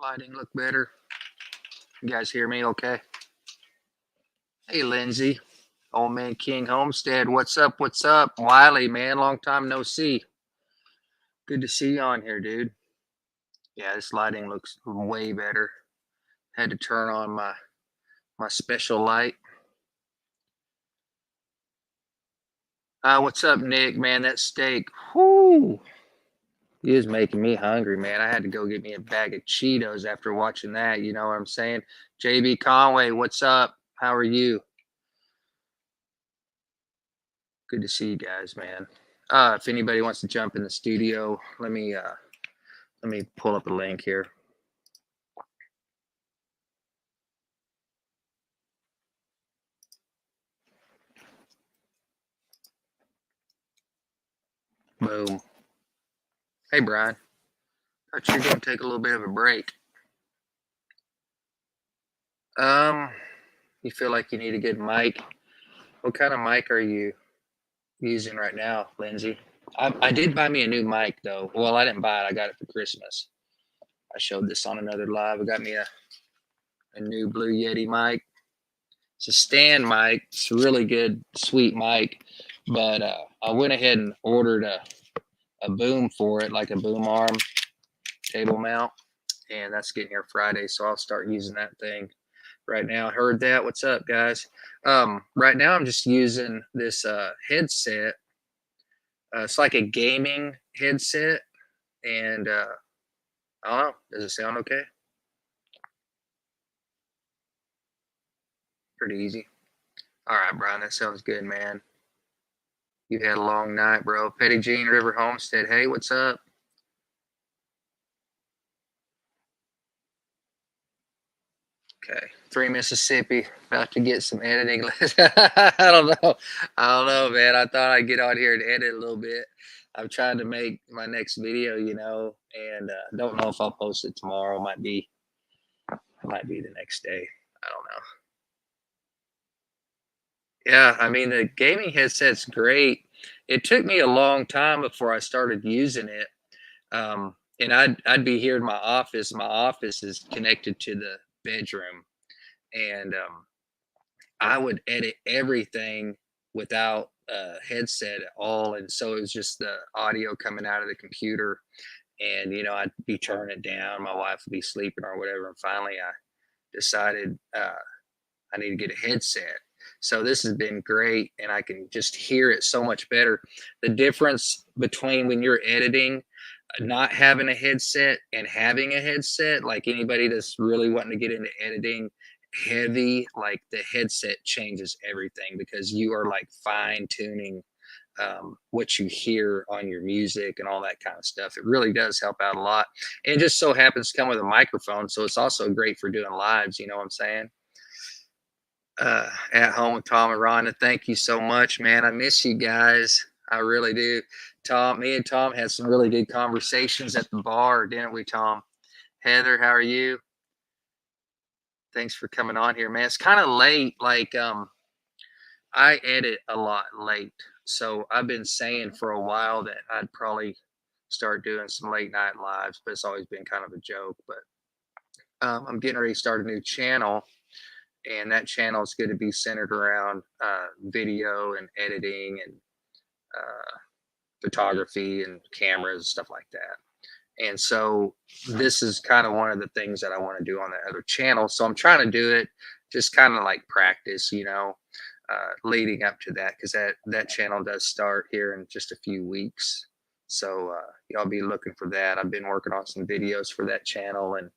Lighting look better. You guys hear me okay? Hey, Lindsay. Old Man King Homestead. What's up? What's up? Wiley, man. Long time no see. Good to see you on here, dude. Yeah, this lighting looks way better. Had to turn on my special light. What's up, Nick? Man, that steak. Whoo! He is making me hungry, man. I had to go get me a bag of Cheetos after watching that. You know what I'm saying? JB Conway, what's up? How are you? Good to see you guys, man. If anybody wants to jump in the studio, let me pull up a link here. Boom. Hey, Brian. Thought you were going to take a little bit of a break. You feel like you need a good mic? What kind of mic are you using right now, Lindsay? I did buy me a new mic, though. Well, I didn't buy it. I got it for Christmas. I showed this on another live. I got me a new Blue Yeti mic. It's a stand mic. It's a really good, sweet mic. But I went ahead and ordered a boom for it, like a boom arm table mount, and that's getting here Friday, so I'll start using that thing right now. Heard that? What's up, guys? Right now I'm just using this headset. It's like a gaming headset, and I don't know, does it sound okay? Pretty easy. All right, Brian, that sounds good, man. You had a long night, bro. Petty Jean River Homestead, hey, what's up? Okay, 3 Mississippi, about to get some editing. I don't know. I don't know, man. I thought I'd get on here and edit a little bit. I'm trying to make my next video, and don't know if I'll post it tomorrow. Might be the next day. I don't know. Yeah, I mean the gaming headset's great. It took me a long time before I started using it. And I'd be here in my office. My office is connected to the bedroom, and I would edit everything without a headset at all, and so it was just the audio coming out of the computer, and I'd be turning it down. My wife would be sleeping or whatever, and finally I decided I need to get a headset. So this has been great, and I can just hear it so much better. The difference between when you're editing, not having a headset and having a headset, like anybody that's really wanting to get into editing heavy, like the headset changes everything because you are like fine tuning what you hear on your music and all that kind of stuff. It really does help out a lot. And it just so happens to come with a microphone. So it's also great for doing lives. You know what I'm saying? At home with Tom and Rhonda. Thank you so much, man. I miss you guys. I really do. Tom, me and Tom had some really good conversations at the bar, didn't we, Tom? Heather, how are you? Thanks for coming on here, man. It's kind of late. Like, I edit a lot late. So I've been saying for a while that I'd probably start doing some late night lives, but it's always been kind of a joke. But I'm getting ready to start a new channel, and that channel is going to be centered around video and editing and photography and cameras and stuff like that. And so this is kind of one of the things that I want to do on that other channel. So I'm trying to do it just kind of like practice, leading up to that, because that channel does start here in just a few weeks. So y'all be looking for that. I've been working on some videos for that channel, and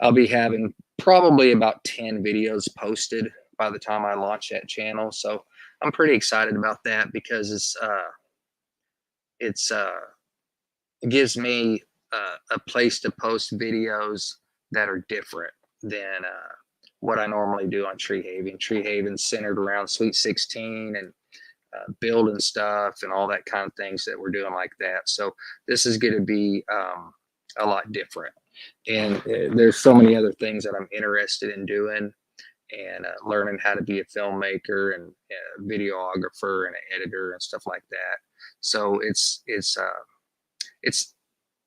I'll be having probably about 10 videos posted by the time I launch that channel. So I'm pretty excited about that because it gives me a place to post videos that are different than what I normally do on Tree Haven. Tree Haven's centered around Sweet 16 and building stuff and all that kind of things that we're doing like that. So this is going to be a lot different. And there's so many other things that I'm interested in doing, and learning how to be a filmmaker and a videographer and an editor and stuff like that. So it's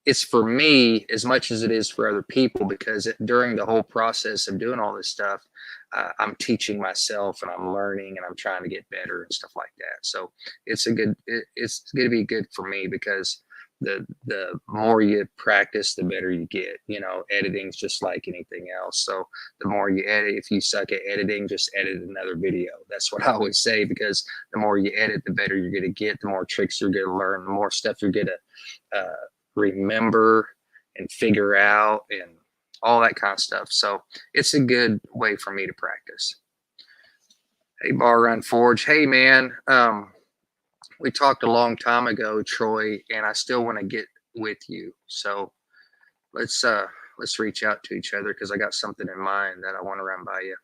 it's for me as much as it is for other people, because during the whole process of doing all this stuff, I'm teaching myself and I'm learning and I'm trying to get better and stuff like that. So it's going to be good for me, because the more you practice, the better you get. You know, editing's just like anything else. So the more you edit, if you suck at editing, just edit another video. That's what I always say, because the more you edit, the better you're going to get, the more tricks you're going to learn, the more stuff you're going to remember and figure out and all that kind of stuff. So it's a good way for me to practice. Hey, Bar Run Forge. Hey, man. We talked a long time ago, Troy, and I still want to get with you. So let's reach out to each other, because I got something in mind that I want to run by you.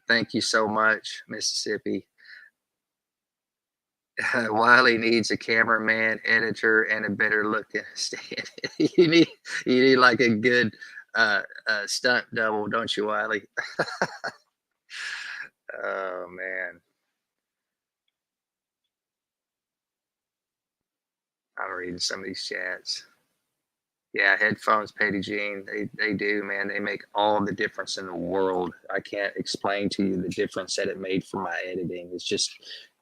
Thank you so much, Mississippi. Wiley needs a cameraman, editor, and a better looking stand. you need you need like a good stunt double, don't you, Wiley? Oh man, I'm reading some of these chats. Yeah, headphones, Petty Jean, they do, man. They make all the difference in the world. I can't explain to you the difference that it made for my editing. It's just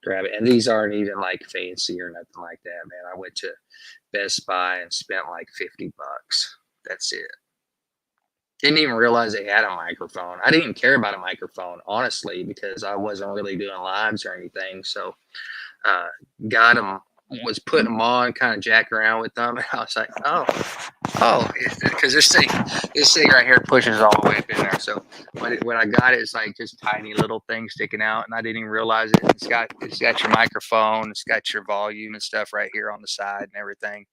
grab it, and these aren't even like fancy or nothing like that, man. I went to Best Buy and spent like $50. That's it. Didn't even realize they had a microphone. I didn't even care about a microphone, honestly, because I wasn't really doing lives or anything. So uh, got them, was putting them on, kind of jacking around with them, and I was like, oh, because this thing right here pushes all the way up in there. So when I got it, it's like just tiny little things sticking out, and I didn't even realize it. It's got your microphone, it's got your volume and stuff right here on the side and everything.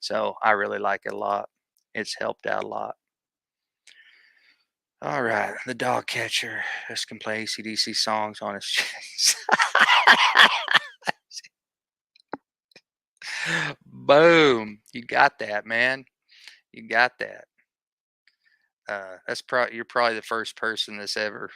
So I really like it a lot. It's helped out a lot. All right, the dog catcher. Just can play ACDC songs on his chase. Boom! You got that, man. You got that. That's probably you're probably the first person that's ever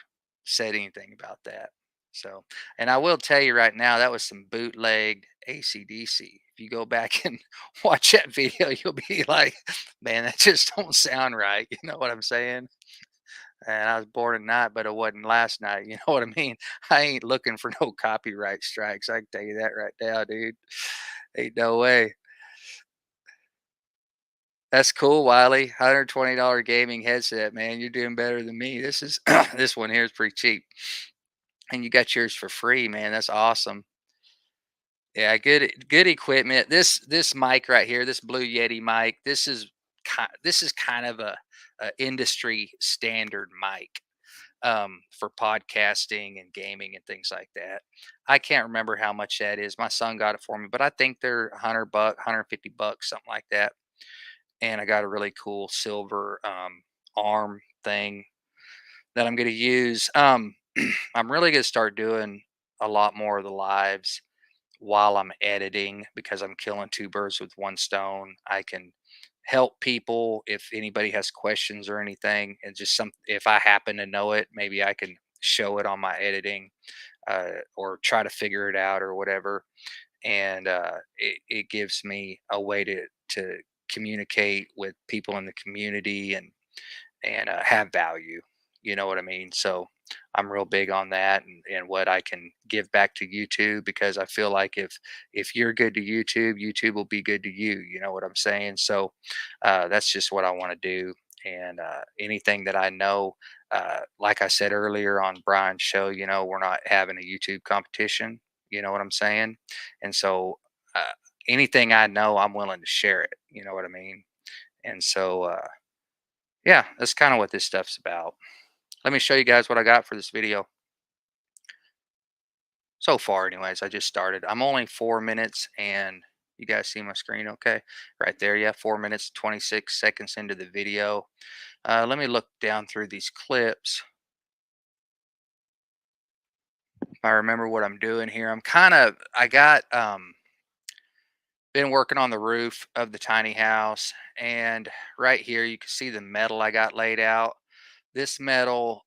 said anything about that. So, and I will tell you right now, that was some bootlegged ACDC. If you go back and watch that video, you'll be like, man, that just don't sound right. You know what I'm saying? And I was born tonight, but it wasn't last night. You know what I mean? I ain't looking for no copyright strikes. I can tell you that right now, dude. Ain't no way. That's cool, Wiley. $120 gaming headset, man. You're doing better than me. This is this one here is pretty cheap, and you got yours for free, man. That's awesome. Yeah, good equipment. This mic right here, this Blue Yeti mic. This is kind of a industry standard mic for podcasting and gaming and things like that. I can't remember how much that is. My son got it for me, but I think they're $100, $150, something like that. And I got a really cool silver arm thing that I'm going to use. I'm really going to start doing a lot more of the lives while I'm editing, because I'm killing two birds with one stone. I can help people if anybody has questions or anything, and just some if I happen to know it, maybe I can show it on my editing, or try to figure it out or whatever. And it gives me a way to communicate with people in the community and have value. You know what I mean? So I'm real big on that, and what I can give back to YouTube, because I feel like if you're good to YouTube, YouTube will be good to you. You know what I'm saying? So that's just what I want to do. And anything that I know, like I said earlier on Brian's show, we're not having a YouTube competition. You know what I'm saying? And so uh, anything I know, I'm willing to share it. You know what I mean? And so yeah, that's kind of what this stuff's about. Let me show you guys what I got for this video. So far, anyways, I just started. I'm only 4 minutes, and you guys see my screen okay? Right there, yeah, 4 minutes, 26 seconds into the video. Let me look down through these clips. If I remember what I'm doing here, I got, been working on the roof of the tiny house, and right here you can see the metal I got laid out. This metal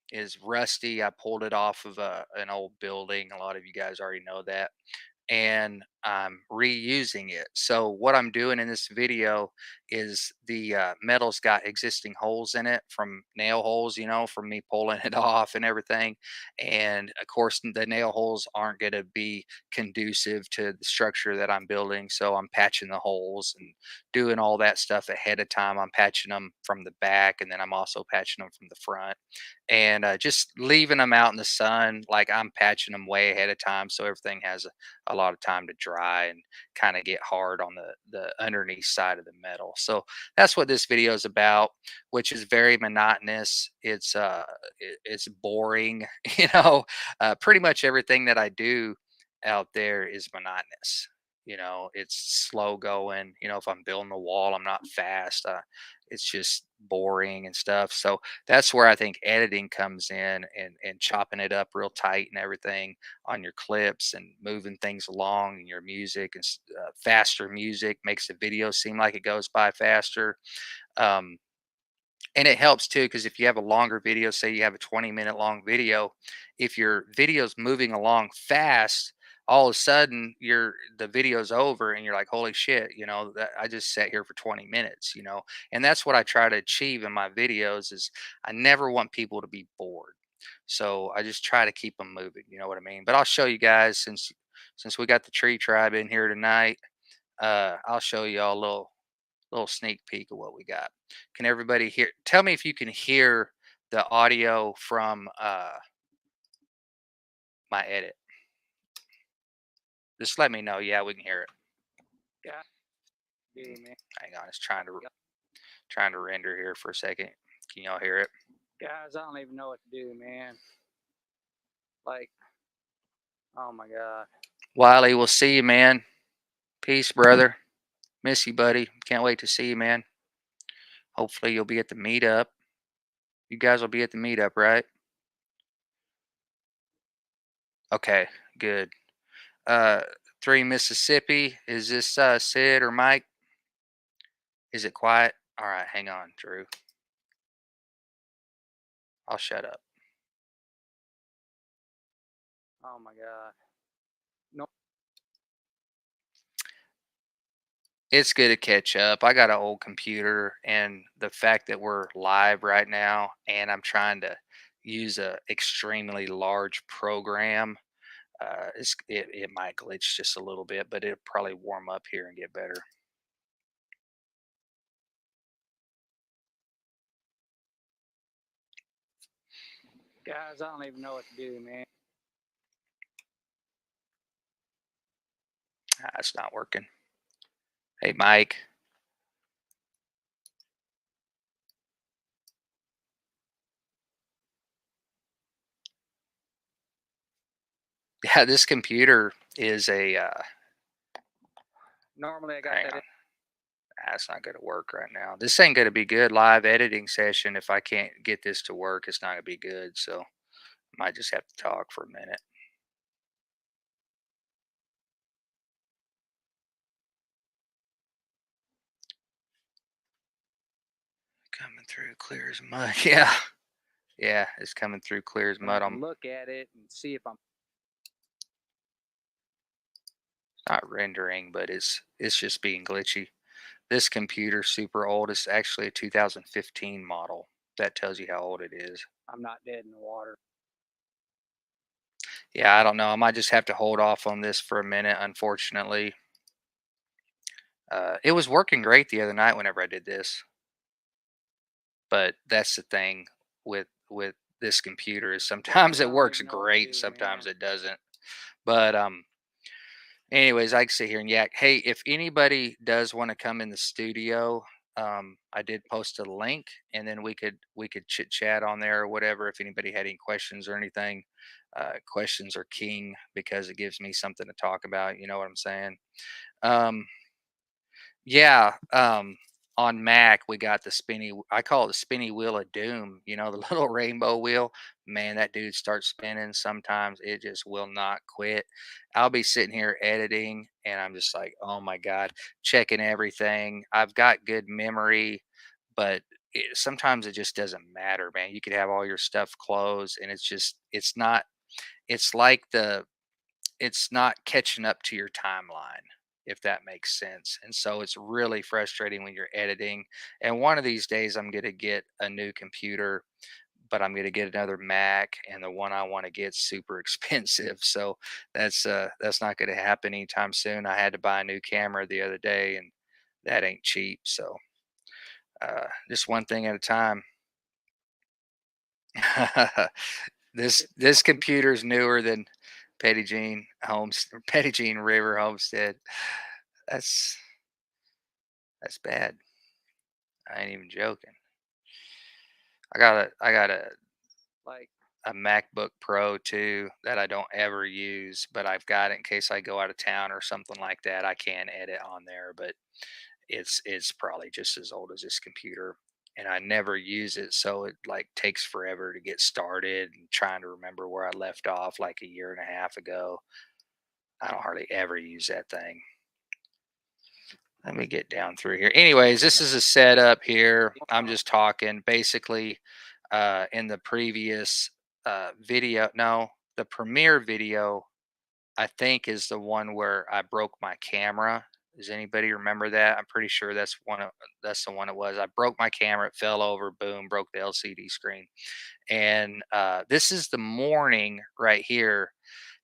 is rusty. I pulled it off of an old building. A lot of you guys already know that. And I'm reusing it. So what I'm doing in this video is the metal's got existing holes in it from nail holes, from me pulling it off and everything. And of course, the nail holes aren't going to be conducive to the structure that I'm building. So I'm patching the holes and doing all that stuff ahead of time. I'm patching them from the back, and then I'm also patching them from the front, and just leaving them out in the sun. Like, I'm patching them way ahead of time so everything has a lot of time to dry and kind of get hard on the underneath side of the metal. So that's what this video is about, which is very monotonous. It's boring. Pretty much everything that I do out there is monotonous. It's slow going. If I'm building a wall, I'm not fast. It's just boring and stuff. So that's where I think editing comes in, and chopping it up real tight and everything on your clips and moving things along in your music, and faster music makes the video seem like it goes by faster. Um, and it helps too, because if you have a longer video, say you have a 20-minute long video, if your video's moving along fast, all of a sudden the video's over and you're like, holy shit, that I just sat here for 20 minutes, and that's what I try to achieve in my videos. Is I never want people to be bored. So I just try to keep them moving, you know what I mean? But I'll show you guys, since we got the tree tribe in here tonight. I'll show you all a little sneak peek of what we got. Can everybody hear? Tell me if you can hear the audio from my edit. Just let me know. Yeah, we can hear it. Yeah. Yeah, man. Hang on, it's trying to render here for a second. Can y'all hear it? Guys, I don't even know what to do, man. Like, oh my God. Wiley, we'll see you, man. Peace, brother. Miss you, buddy. Can't wait to see you, man. Hopefully you'll be at the meetup. You guys will be at the meetup, right? Okay, good. Uh, 3 Mississippi. Is this Sid or Mike? Is it quiet? All right, hang on, Drew. I'll shut up. Oh my God. No. It's good to catch up. I got an old computer, and the fact that we're live right now, and I'm trying to use a extremely large program, it might glitch just a little bit, but it'll probably warm up here and get better. Guys, I don't even know what to do, man. It's not working. Hey, Mike. Yeah, this computer is a. Normally, I got Hang that. on. It's not going to work right now. This ain't going to be good live editing session. If I can't get this to work, it's not going to be good. So I might just have to talk for a minute. Coming through clear as mud. Yeah. Yeah, it's coming through clear as mud. I'm Look at it and see if I'm. not rendering, but it's just being glitchy. This computer's super old. It's actually a 2015 model. That tells you how old it is. I'm not dead in the water. Yeah, I don't know. I might just have to hold off on this for a minute, unfortunately. It was working great the other night whenever I did this. But that's the thing with this computer, is sometimes it works great, sometimes it doesn't. But anyways, I can sit here and yak. Hey, if anybody does want to come in the studio, I did post a link, and then we could chit chat on there or whatever. If anybody had any questions or anything, questions are king, because it gives me something to talk about. You know what I'm saying? Um, yeah. On Mac, we got the I call it the spinny wheel of doom. The little rainbow wheel. Man, that dude starts spinning. Sometimes it just will not quit. I'll be sitting here editing, and I'm just like, oh my God, checking everything. I've got good memory, but sometimes it just doesn't matter, man. You could have all your stuff closed, and it's not, it's like it's not catching up to your timeline, if that makes sense. And so it's really frustrating when you're editing. And one of these days I'm going to get a new computer, but I'm going to get another Mac, and the one I want to get super expensive. So that's not going to happen anytime soon. I had to buy a new camera the other day, and that ain't cheap. So just one thing at a time. This computer's newer than Petty Jean Petty Jean River Homestead. That's that's bad. I ain't even joking. I got Like, a MacBook Pro too that I don't ever use, but I've got it in case I go out of town or something like that. I can edit on there, but it's probably just as old as this computer, and I never use it, so it like takes forever to get started and trying to remember where I left off like a year and a half ago. I don't hardly ever use that thing. Let me get down through here. Anyways, this is a setup here. I'm just talking basically in the previous video. No, the premiere video, I think, is the one where I broke my camera. Does anybody remember that? I'm pretty sure that's that's the one it was. I broke my camera, it fell over, boom, broke the LCD screen. And this is the morning right here,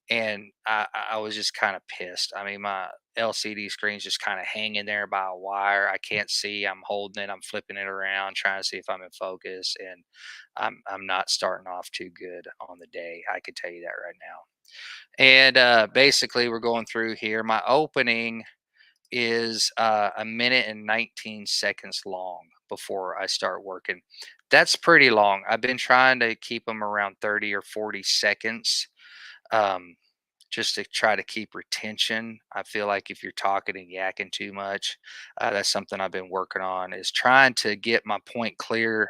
and I was just kind of pissed. I mean, my LCD screen's just kind of hanging there by a wire. I can't see. I'm holding it. I'm flipping it around, trying to see if I'm in focus, and I'm not starting off too good on the day. I could tell you that right now. And basically, we're going through here. My opening is a minute and 19 seconds long before I start working. That's pretty long. I've been trying to keep them around 30 or 40 seconds. Just to try to keep retention. I feel like if you're talking and yakking too much, that's something I've been working on, is trying to get my point clear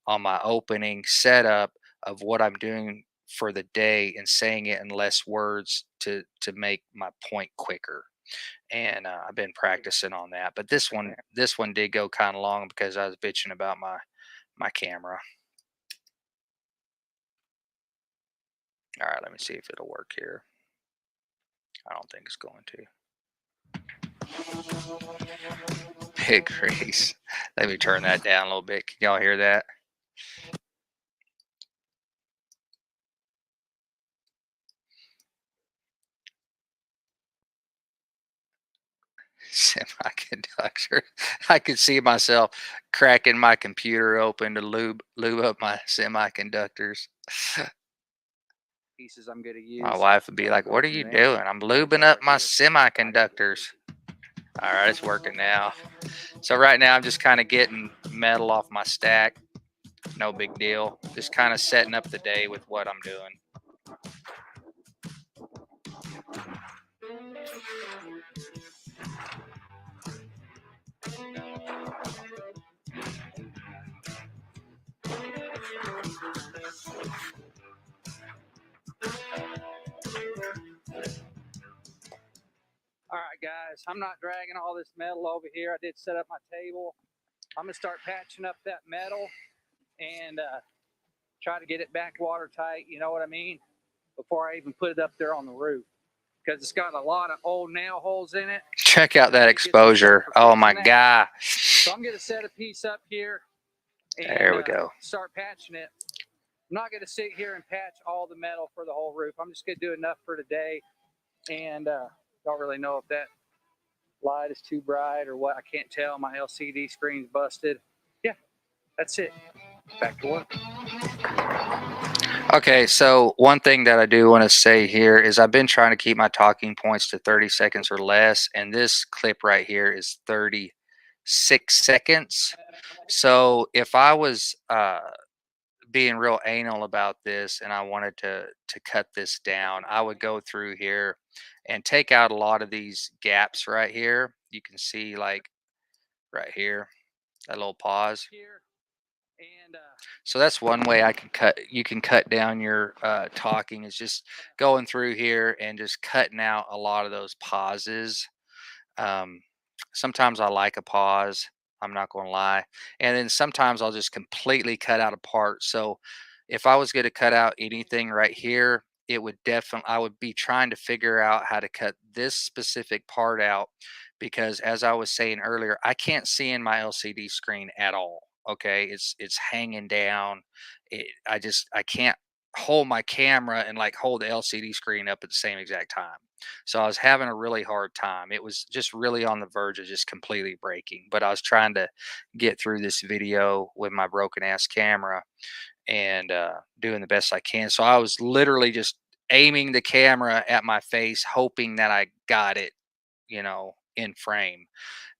on my opening setup of what I'm doing for the day and saying it in less words to make my point quicker. And I've been practicing on that. But this one did go kind of long because I was bitching about my camera. All right, let me see if it'll work here. I don't think it's going to. Big race. Let me turn that down a little bit. Can y'all hear that? Semiconductor. I could see myself cracking my computer open to lube up my semiconductors. pieces I'm gonna use. My wife would be like, "What are you doing?" "I'm lubing up my semiconductors." All right, it's working now. So right now I'm just kind of getting metal off my stack. No big deal. Just kind of setting up the day with what I'm doing. All right, guys, I'm not dragging all this metal over here. I did set up my table. I'm gonna start patching up that metal and try to get it back watertight, you know what I mean, before I even put it up there on the roof, because it's got a lot of old nail holes in it. Check out that exposure. Oh my God. So I'm gonna set a piece up here and There we go. start patching it. I'm not gonna sit here and patch all the metal for the whole roof. I'm just gonna do enough for today, and don't really know if that light is too bright or what. I can't tell. My LCD screen's busted. Yeah, that's it. Back to work. Okay, so one thing that I do want to say here is I've been trying to keep my talking points to 30 seconds or less, and this clip right here is 36 seconds. So if I was being real anal about this and I wanted to cut this down, I would go through here and take out a lot of these gaps right here. You can see like right here, that little pause. Here and So that's one way you can cut down your talking, is just going through here and just cutting out a lot of those pauses. Sometimes I like a pause, I'm not going to lie. And then sometimes I'll just completely cut out a part. So if I was going to cut out anything right here, it would definitely, I would be trying to figure out how to cut this specific part out, because as I was saying earlier, I can't see in my LCD screen at all. Okay, it's hanging down. I can't hold my camera and like hold the LCD screen up at the same exact time. So I was having a really hard time. It was just really on the verge of just completely breaking. But I was trying to get through this video with my broken ass camera and doing the best I can. So I was literally just aiming the camera at my face, hoping that I got it, in frame.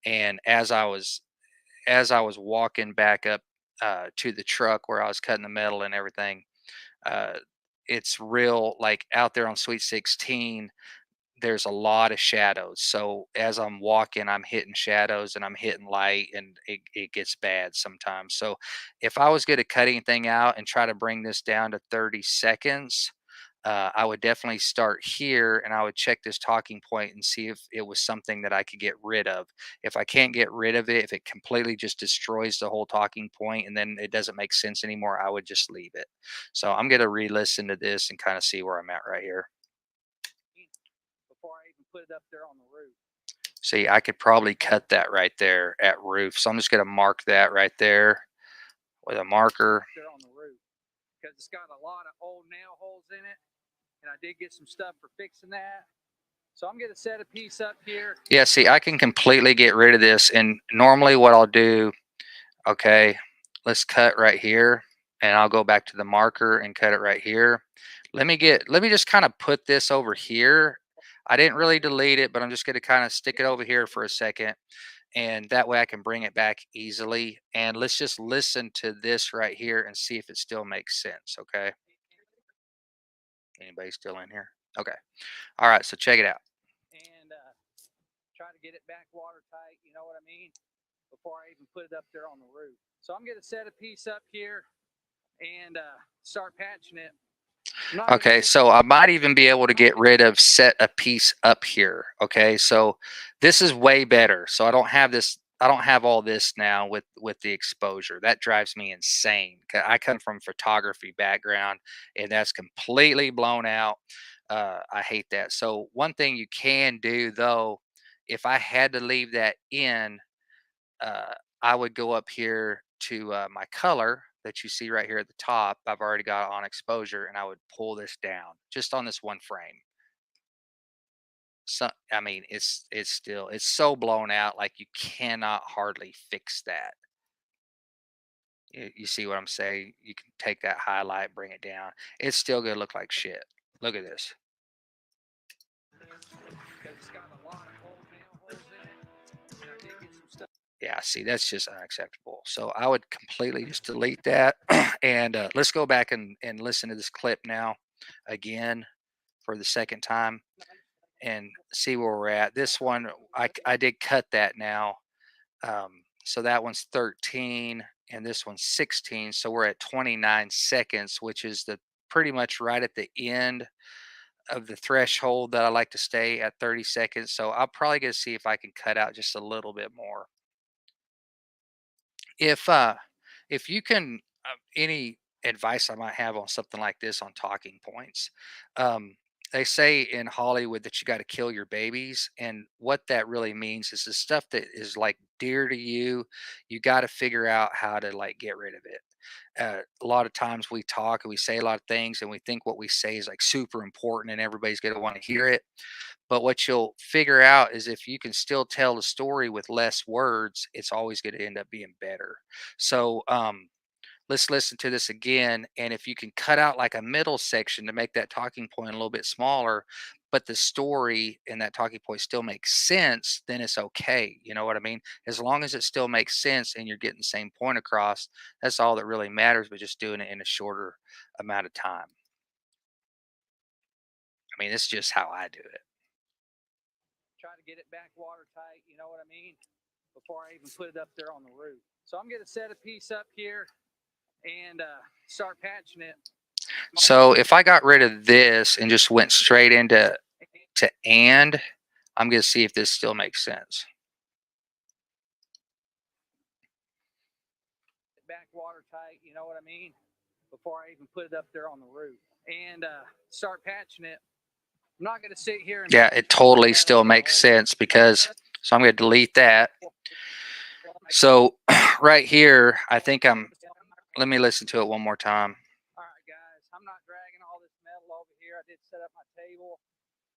And as I was walking back up to the truck where I was cutting the metal and everything, uh, it's real like out there on Sweet 16. There's a lot of shadows. So as I'm walking, I'm hitting shadows and I'm hitting light, and it gets bad sometimes. So if I was going to cut anything out and try to bring this down to 30 seconds, I would definitely start here and I would check this talking point and see if it was something that I could get rid of. If I can't get rid of it, if it completely just destroys the whole talking point and then it doesn't make sense anymore, I would just leave it. So I'm going to re listen to this and kind of see where I'm at right here. before I even put it up there on the roof. See, I could probably cut that right there at roof. So I'm just going to mark that right there with a marker. There on the roof, because it's got a lot of old nail holes in it, and I did get some stuff for fixing that. So I'm going to set a piece up here. Yeah, see, I can completely get rid of this. And normally what I'll do, okay, let's cut right here, and I'll go back to the marker and cut it right here. Let me just kind of put this over here. I didn't really delete it, but I'm just going to kind of stick it over here for a second. And that way I can bring it back easily. And let's just listen to this right here and see if it still makes sense. Okay. Anybody still in here? Okay. All right. So check it out. And try to get it back watertight, you know what I mean, before I even put it up there on the roof. So I'm going to set a piece up here and start patching it. Okay, so I might even be able to get rid of set a piece up here. Okay, so this is way better. So I don't have this. I don't have all this now with the exposure. That drives me insane. I come from photography background, and that's completely blown out. I hate that. So one thing you can do though, if I had to leave that in, uh, I would go up here to my color that you see right here at the top. I've already got on exposure, and I would pull this down just on this one frame. So I mean, it's so blown out, like you cannot hardly fix that. You see what I'm saying? You can take that highlight, bring it down. It's still gonna look like shit. Look at this. It's got a lot of old nail holes in it, and I did get some stuff. Yeah, see, that's just unacceptable. So I would completely just delete that. And let's go back and listen to this clip now again for the second time and see where we're at. This one, I did cut that now. So that one's 13 and this one's 16. So we're at 29 seconds, which is the pretty much right at the end of the threshold that I like to stay at 30 seconds. So I'll probably get to see if I can cut out just a little bit more. If you can, any advice I might have on something like this on talking points, they say in Hollywood that you got to kill your babies, and what that really means is the stuff that is like dear to you, you got to figure out how to like get rid of it. A lot of times we talk and we say a lot of things and we think what we say is like super important and everybody's going to want to hear it, but what you'll figure out is if you can still tell the story with less words, it's always going to end up being better. So let's listen to this again. And if you can cut out like a middle section to make that talking point a little bit smaller, but the story and that talking point still makes sense, then it's okay. You know what I mean? As long as it still makes sense and you're getting the same point across, that's all that really matters, but just doing it in a shorter amount of time. I mean, it's just how I do it. Try to get it back watertight, you know what I mean, before I even put it up there on the roof. So I'm going to set a piece up here and start patching it. So if I got rid of this and just went straight into and, I'm going to see if this still makes sense. Back watertight, you know what I mean, before I even put it up there on the roof. and start patching it. I'm not going to sit here and Yeah, it totally still makes sense because, so I'm going to delete that. So right here, I think let me listen to it one more time. All right, guys, I'm not dragging all this metal over here. I did set up my table.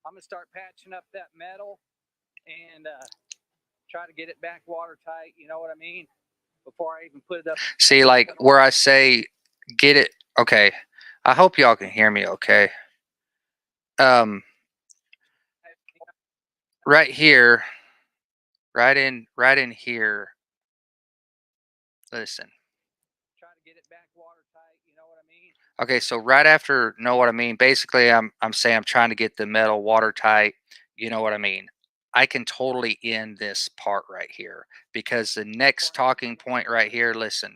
I'm going to start patching up that metal and try to get it back watertight. You know what I mean? Before I even put it up. See, like where I say get it. Okay. I hope y'all can hear me okay. Right here, right in here. Listen. Try to get it back watertight. You know what I mean? Okay, so right after know what I mean, basically I'm saying I'm trying to get the metal watertight. You know what I mean? I can totally end this part right here because the next talking point right here, listen.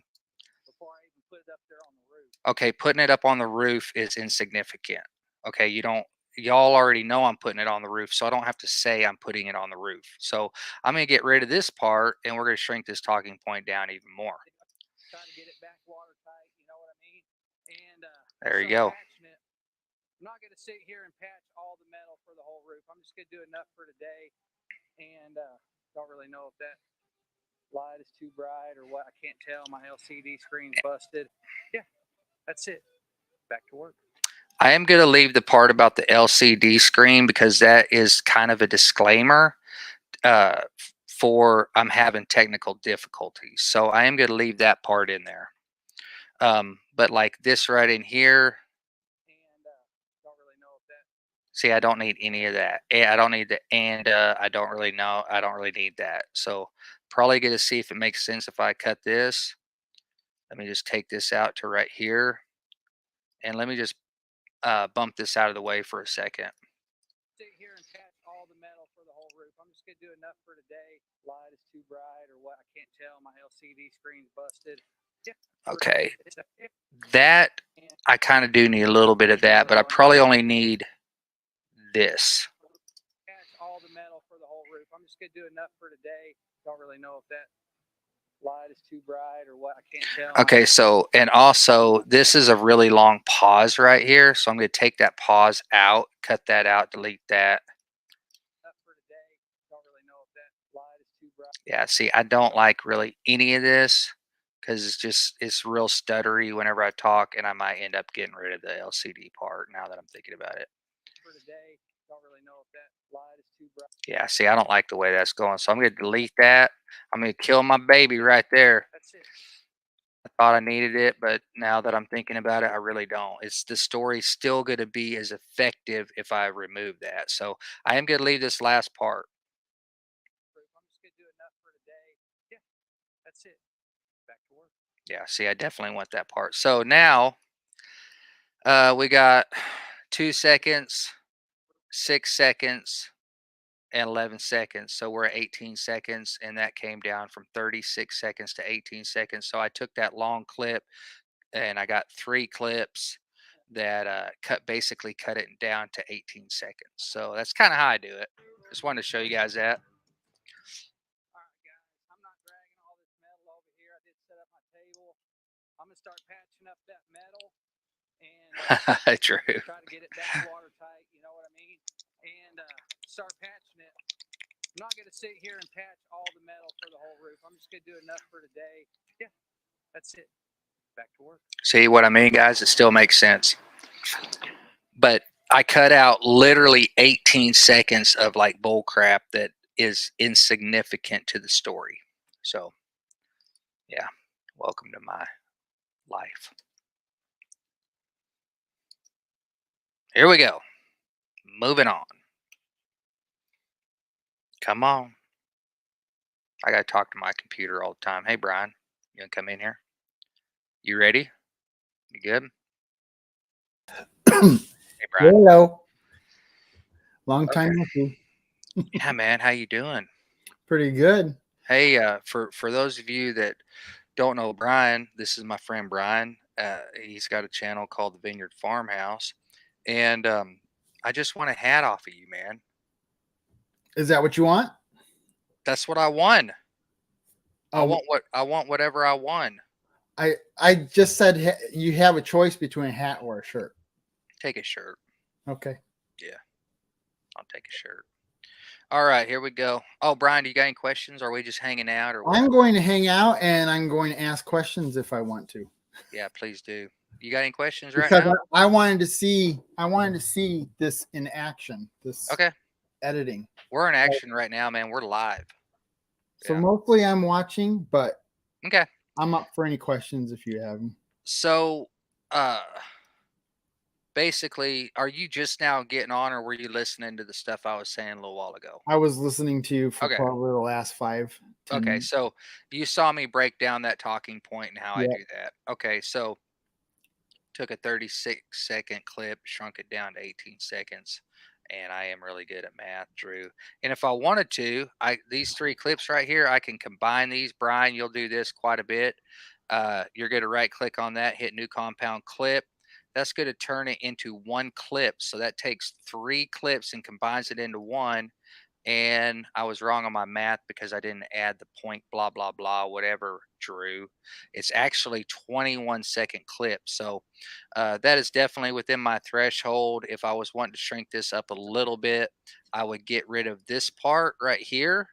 Before I even put it up there on the roof. Okay, putting it up on the roof is insignificant. Okay, y'all already know I'm putting it on the roof, so I don't have to say I'm putting it on the roof. So I'm going to get rid of this part and we're going to shrink this talking point down even more. Try to get it back watertight, you know what I mean? And there you go. I'm not going to sit here and patch all the metal for the whole roof. I'm just going to do enough for today. And don't really know if that light is too bright or what. I can't tell. My LCD screen's busted. Yeah, that's it. Back to work. I am going to leave the part about the LCD screen because that is kind of a disclaimer for I'm having technical difficulties. So I am going to leave that part in there. But like this right in here, and don't really know if that. See, I don't need any of that. I don't need the I don't really know. I don't really need that. So probably going to see if it makes sense if I cut this. Let me just take this out to right here. And let me just bump this out of the way for a second. Sit here and patch all the metal for the whole roof. I'm just going to do enough for today. Light is too bright or what. I can't tell. My LCD screen's busted. Yeah. Okay. That, I kind of do need a little bit of that, but I probably only need this. Patch all the metal for the whole roof. I'm just going to do enough for today. Don't really know if that light is too bright or what. I can't tell. Okay, so, and also this is a really long pause right here. So I'm going to take that pause out, cut that out, delete that. For today. Don't really know if that light is too bright. Yeah, see, I don't like really any of this because it's real stuttery whenever I talk, and I might end up getting rid of the LCD part now that I'm thinking about it. For today, don't really know if that light is too bright. Yeah, see, I don't like the way that's going, so I'm going to delete that. I'm going to kill my baby right there. That's it. I thought I needed it, but now that I'm thinking about it, I really don't. The story's still going to be as effective if I remove that. So I am going to leave this last part. I'm just going to do enough for today. Yeah, that's it. Back to work. Yeah, see, I definitely want that part. So now we got 2 seconds, 6 seconds, and 11 seconds. So we're at 18 seconds, and that came down from 36 seconds to 18 seconds. So I took that long clip and I got 3 clips that basically cut it down to 18 seconds. So that's kind of how I do it. Just wanted to show you guys that. All right, guys, I'm not dragging all this metal over here. I did set up my table. I'm going to start patching up that metal and True. try to get it back watertight. You know what I mean? And start patching it. I'm not going to sit here and patch all the metal for the whole roof. I'm just going to do enough for today. Yeah, that's it. Back to work. See what I mean, guys? It still makes sense. But I cut out literally 18 seconds of like bull crap that is insignificant to the story. So, yeah, welcome to my life. Here we go. Moving on. Come on. I got to talk to my computer all the time. Hey, Brian, you want to come in here? You ready? You good? Hey, Brian. Hello. Long time no see. Yeah, man. How you doing? Pretty good. Hey, for those of you that don't know Brian, this is my friend Brian. He's got a channel called the Vineyard Farmhouse, and I just want a hat off of you, man. Is that what you want? That's what I won. Oh, I want whatever I won. I just said you have a choice between a hat or a shirt. Take a shirt. Okay. I'll take a shirt. All right, here we go. Oh, Brian, do you got any questions? Or are we just hanging out or what? I'm going to hang out and I'm going to ask questions if I want to. Yeah, please do. You got any questions right Because now? I wanted to see this in action. This Okay. editing. We're in action right now, man. We're live. So Yeah. mostly I'm watching, but Okay. I'm up for any questions if you have them. So, basically, are you just now getting on, or were you listening to the stuff I was saying a little while ago? I was listening to you for Okay. probably the last 5, 10 Okay, minutes. so you saw me break down that talking point and how I Yep. do that. Okay, so took a 36-second clip, shrunk it down to 18 seconds, and I am really good at math, Drew. And if I wanted to, these 3 clips right here, I can combine these. Brian, you'll do this quite a bit. You're going to right click on that, hit new compound clip. That's going to turn it into 1 clip. So that takes 3 clips and combines it into 1. And I was wrong on my math because I didn't add the point, blah, blah, blah, whatever, Drew. It's actually 21-second clip. So that is definitely within my threshold. If I was wanting to shrink this up a little bit, I would get rid of this part right here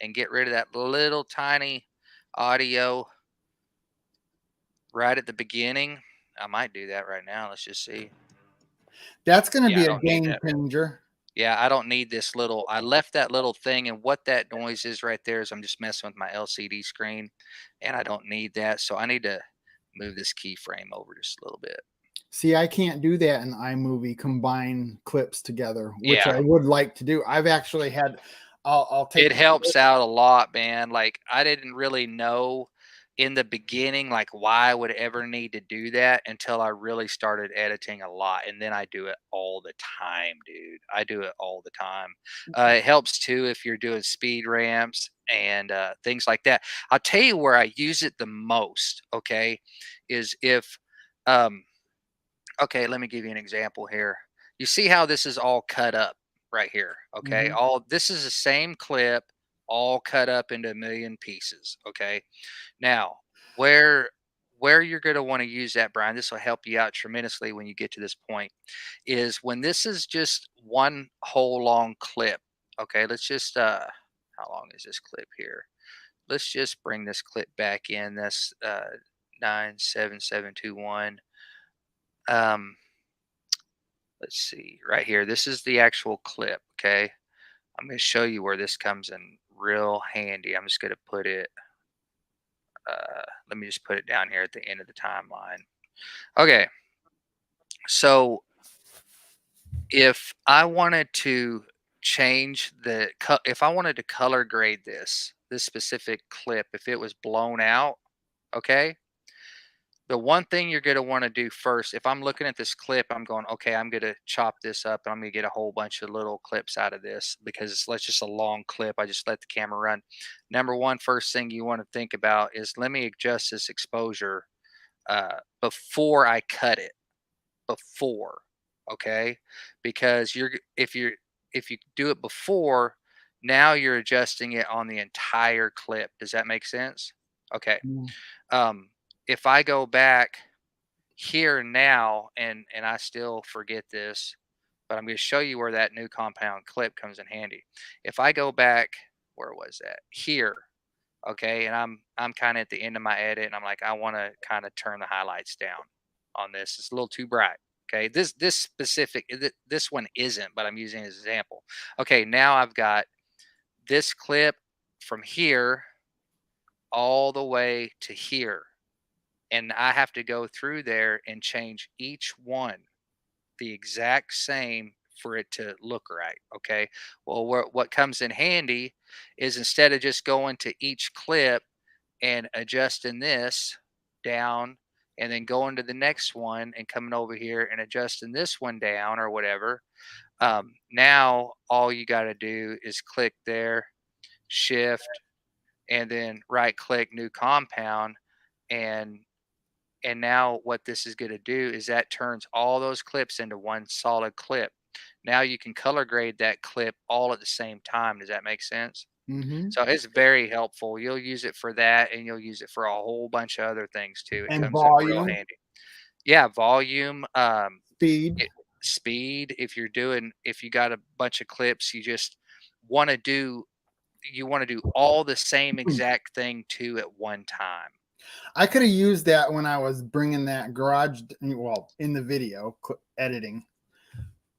and get rid of that little tiny audio right at the beginning. I might do that right now. Let's just see. That's going to Yeah, I be a don't need game that. changer. Yeah, I don't need this little. I left that little thing, and what that noise is right there is I'm just messing with my LCD screen, and I don't need that. So I need to move this keyframe over just a little bit. See, I can't do that in iMovie, combine clips together, which Yeah. I would like to do. I've actually had, I'll take It helps out a lot, man. Like, I didn't really know in the beginning, like, why I would ever need to do that until I really started editing a lot. And then I do it all the time, dude. I do it all the time. It helps too if you're doing speed ramps and things like that. I'll tell you where I use it the most, okay, is if, okay, let me give you an example here. You see how this is all cut up right here, okay? Mhm. All this is the same clip, all cut up into a million pieces, okay? Now, where you're going to want to use that, Brian, this will help you out tremendously when you get to this point, is when this is just one whole long clip. Okay, let's just how long is this clip here? Let's just bring this clip back in. That's 97721. Let's see right here. This is the actual clip. Okay, I'm going to show you where this comes in real handy. I'm just going to put it. Let me just put it down here at the end of the timeline. Okay, so if I wanted to change if I wanted to color grade this specific clip, if it was blown out, okay, the one thing you're going to want to do first, if I'm looking at this clip, I'm going, okay, I'm going to chop this up and I'm going to get a whole bunch of little clips out of this because it's just a long clip. I just let the camera run. Number one, first thing you want to think about is let me adjust this exposure before I cut it. Before, okay, because if you do it before, now you're adjusting it on the entire clip. Does that make sense? Okay. If I go back here now and I still forget this, but I'm going to show you where that new compound clip comes in handy. If I go back, where was that? Here. Okay, and I'm kind of at the end of my edit and I'm like, I want to kind of turn the highlights down on this. It's a little too bright. Okay, this one isn't, but I'm using it as an example. Okay, now I've got this clip from here all the way to here. And I have to go through there and change each one the exact same for it to look right. Okay. Well, what comes in handy is instead of just going to each clip and adjusting this down and then going to the next one and coming over here and adjusting this one down or whatever, now all you got to do is click there, shift, and then right click new compound, and now what this is going to do is that turns all those clips into one solid clip. Now you can color grade that clip all at the same time. Does that make sense? Mm-hmm. So it's very helpful. You'll use it for that, and you'll use it for a whole bunch of other things too. It And comes in real volume. handy. Yeah, volume. Speed. speed, if you got a bunch of clips, you just want to do all the same exact thing too at one time. I could have used that when I was bringing that garage, well, in the video editing.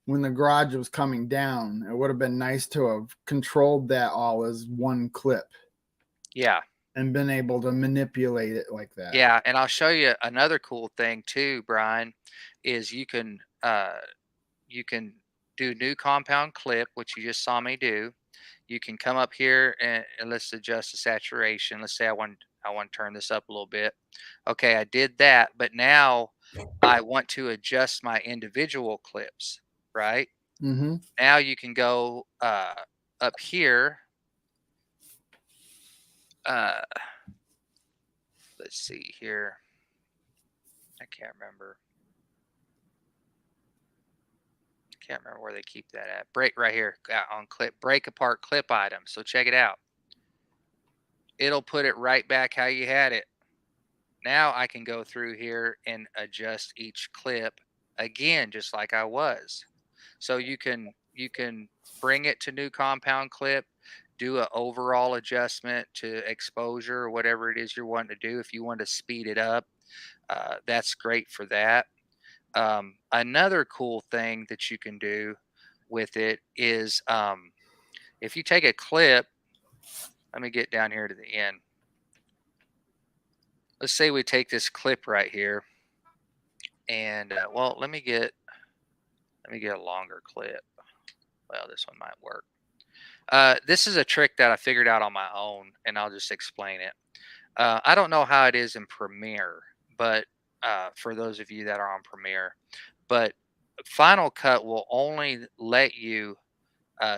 When the garage was coming down, it would have been nice to have controlled that all as one clip Yeah. and been able to manipulate it like that. Yeah, and I'll show you another cool thing too, Brian, is you can do new compound clip, which you just saw me do. You can come up here and let's adjust the saturation. Let's say I want to turn this up a little bit. Okay, I did that, but now I want to adjust my individual clips, right? Mm-hmm. Now you can go up here. Let's see here. I can't remember. Can't remember where they keep that at. Break right here on clip, break apart clip item. So check it out. It'll put it right back how you had it. Now I can go through here and adjust each clip again, just like I was. So you can bring it to new compound clip, do an overall adjustment to exposure or whatever it is you're wanting to do. If you want to speed it up, that's great for that. Another cool thing that you can do with it is if you take a clip, let me get down here to the end. Let's say we take this clip right here, and well, let me get a longer clip. Well, this one might work. This is a trick that I figured out on my own, and I'll just explain it. I don't know how it is in Premiere, but for those of you that are on Premiere, but Final Cut will only let you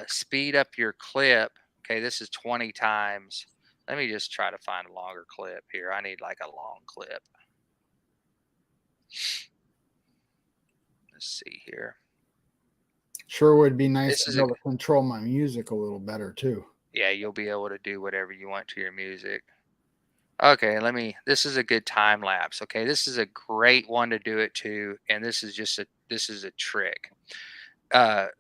speed up your clip. Okay, this is 20 times. Let me just try to find a longer clip here. I need like a long clip. Let's see here. Sure would be nice This to is be able to control my music a little better too. Yeah, you'll be able to do whatever you want to your music. Okay, this is a good time lapse. Okay, this is a great one to do it to, and this is a trick.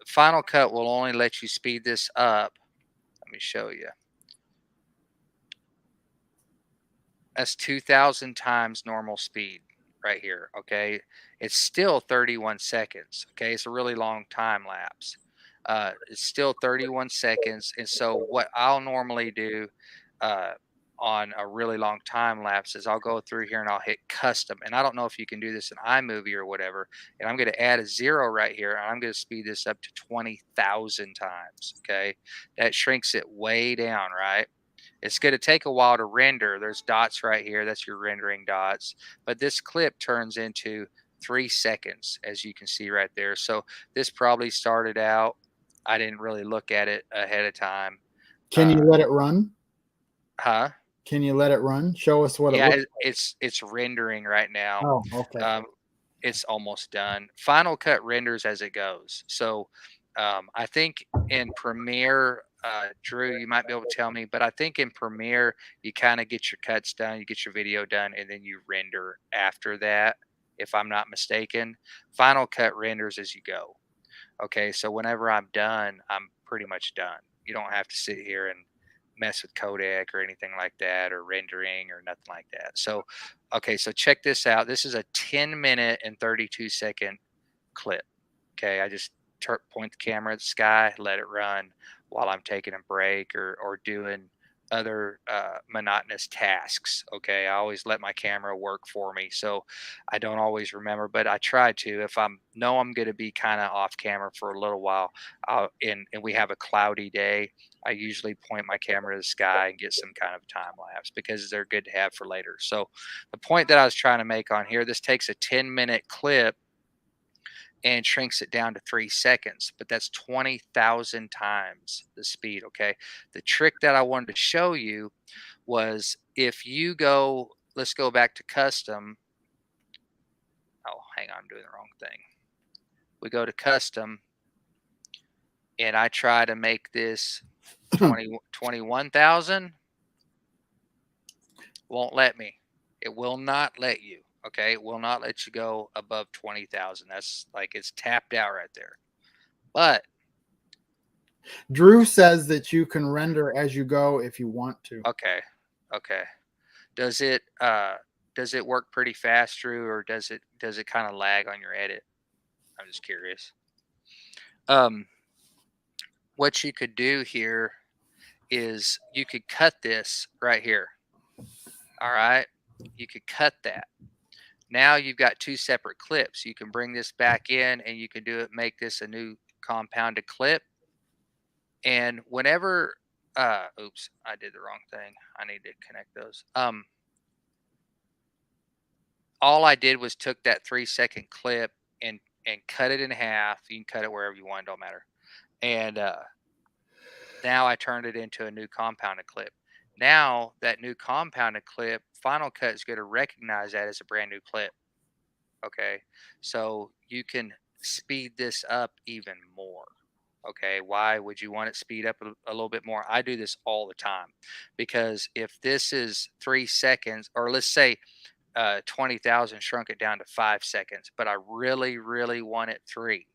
Final Cut will only let you speed this up. Let me show you. That's 2,000 times normal speed right here. Okay, it's still 31 seconds. Okay, it's a really long time lapse. It's still 31 seconds, and so what I'll normally do on a really long time lapse is I'll go through here and I'll hit custom, and I don't know if you can do this in iMovie or whatever, and I'm going to add a 0 right here, and I'm going to speed this up to 20,000 times. Okay, that shrinks it way down, right? It's going to take a while to render. There's dots right here. That's your rendering dots. But this clip turns into 3 seconds, as you can see right there. So this probably started out. I didn't really look at it ahead of time. Can you let it run? Huh? Can you let it run? Show us what it looks like. It's rendering right now. Oh, okay. It's almost done. Final Cut renders as it goes. So I think in Premiere, Drew, you might be able to tell me, but I think in Premiere, you kind of get your cuts done, you get your video done, and then you render after that, if I'm not mistaken. Final Cut renders as you go. Okay, so whenever I'm done, I'm pretty much done. You don't have to sit here and mess with codec or anything like that, or rendering or nothing like that. So, okay, so check this out. This is a 10-minute and 32-second clip. Okay, I just point the camera at the sky, let it run while I'm taking a break or doing other monotonous tasks. Okay, I always let my camera work for me, so I don't always remember, but I try to. If I'm going to be kind of off camera for a little while, and we have a cloudy day, I usually point my camera to the sky and get some kind of time lapse because they're good to have for later. So the point that I was trying to make on here, this takes a 10-minute clip and shrinks it down to 3 seconds, but that's 20,000 times the speed. Okay, the trick that I wanted to show you was if you go, let's go back to custom. Oh, hang on, I'm doing the wrong thing. We go to custom, and I try to make this 21,000. Won't let me. It will not let you. Okay, it will not let you go above 20,000. That's like it's tapped out right there. But Drew says that you can render as you go if you want to. okay, okay. Does it work pretty fast, Drew, or does it kind of lag on your edit? I'm just curious. What you could do here is you could cut this right here. All right, you could cut that. Now you've got two separate clips. You can bring this back in and you can make this a new compounded clip. And whenever, oops, I did the wrong thing. I need to connect those. All I did was took that 3-second clip and cut it in half. You can cut it wherever you want, don't matter. And now I turned it into a new compounded clip. Now that new compounded clip, Final Cut is going to recognize that as a brand new clip. Okay, so you can speed this up even more. Okay, why would you want it speed up a little bit more? I do this all the time because if this is 3 seconds, or let's say 20,000 shrunk it down to 5 seconds, but I really, really want it 3.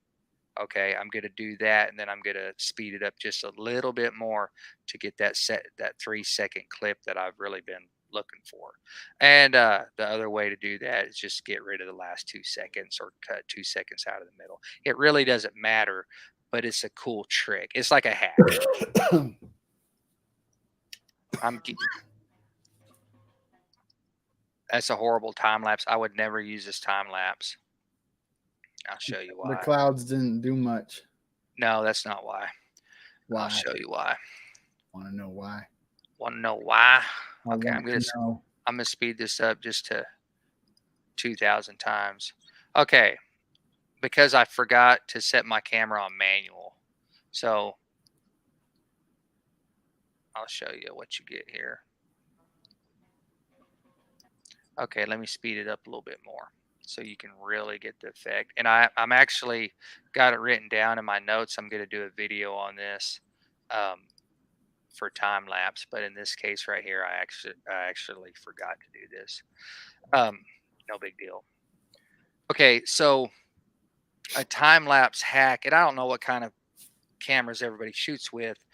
Okay, I'm going to do that, and then I'm going to speed it up just a little bit more to get that 3-second clip that I've really been looking for. And the other way to do that is just get rid of the last 2 seconds or cut 2 seconds out of the middle. It really doesn't matter, but it's a cool trick. It's like a hack. That's a horrible time lapse. I would never use this time lapse. I'll show you why. The clouds didn't do much. No, that's not why. Why? I'll show you why. Want to know why? Want to know why? Okay, I'm know. gonna speed this up just to 2,000 times. Okay, because I forgot to set my camera on manual. So I'll show you what you get here. Okay, let me speed it up a little bit more so you can really get the effect. And I'm actually got it written down in my notes. I'm going to do a video on this for time lapse, but in this case right here, I actually forgot to do this. No big deal. Okay, so a time lapse hack, and I don't know what kind of cameras everybody shoots with.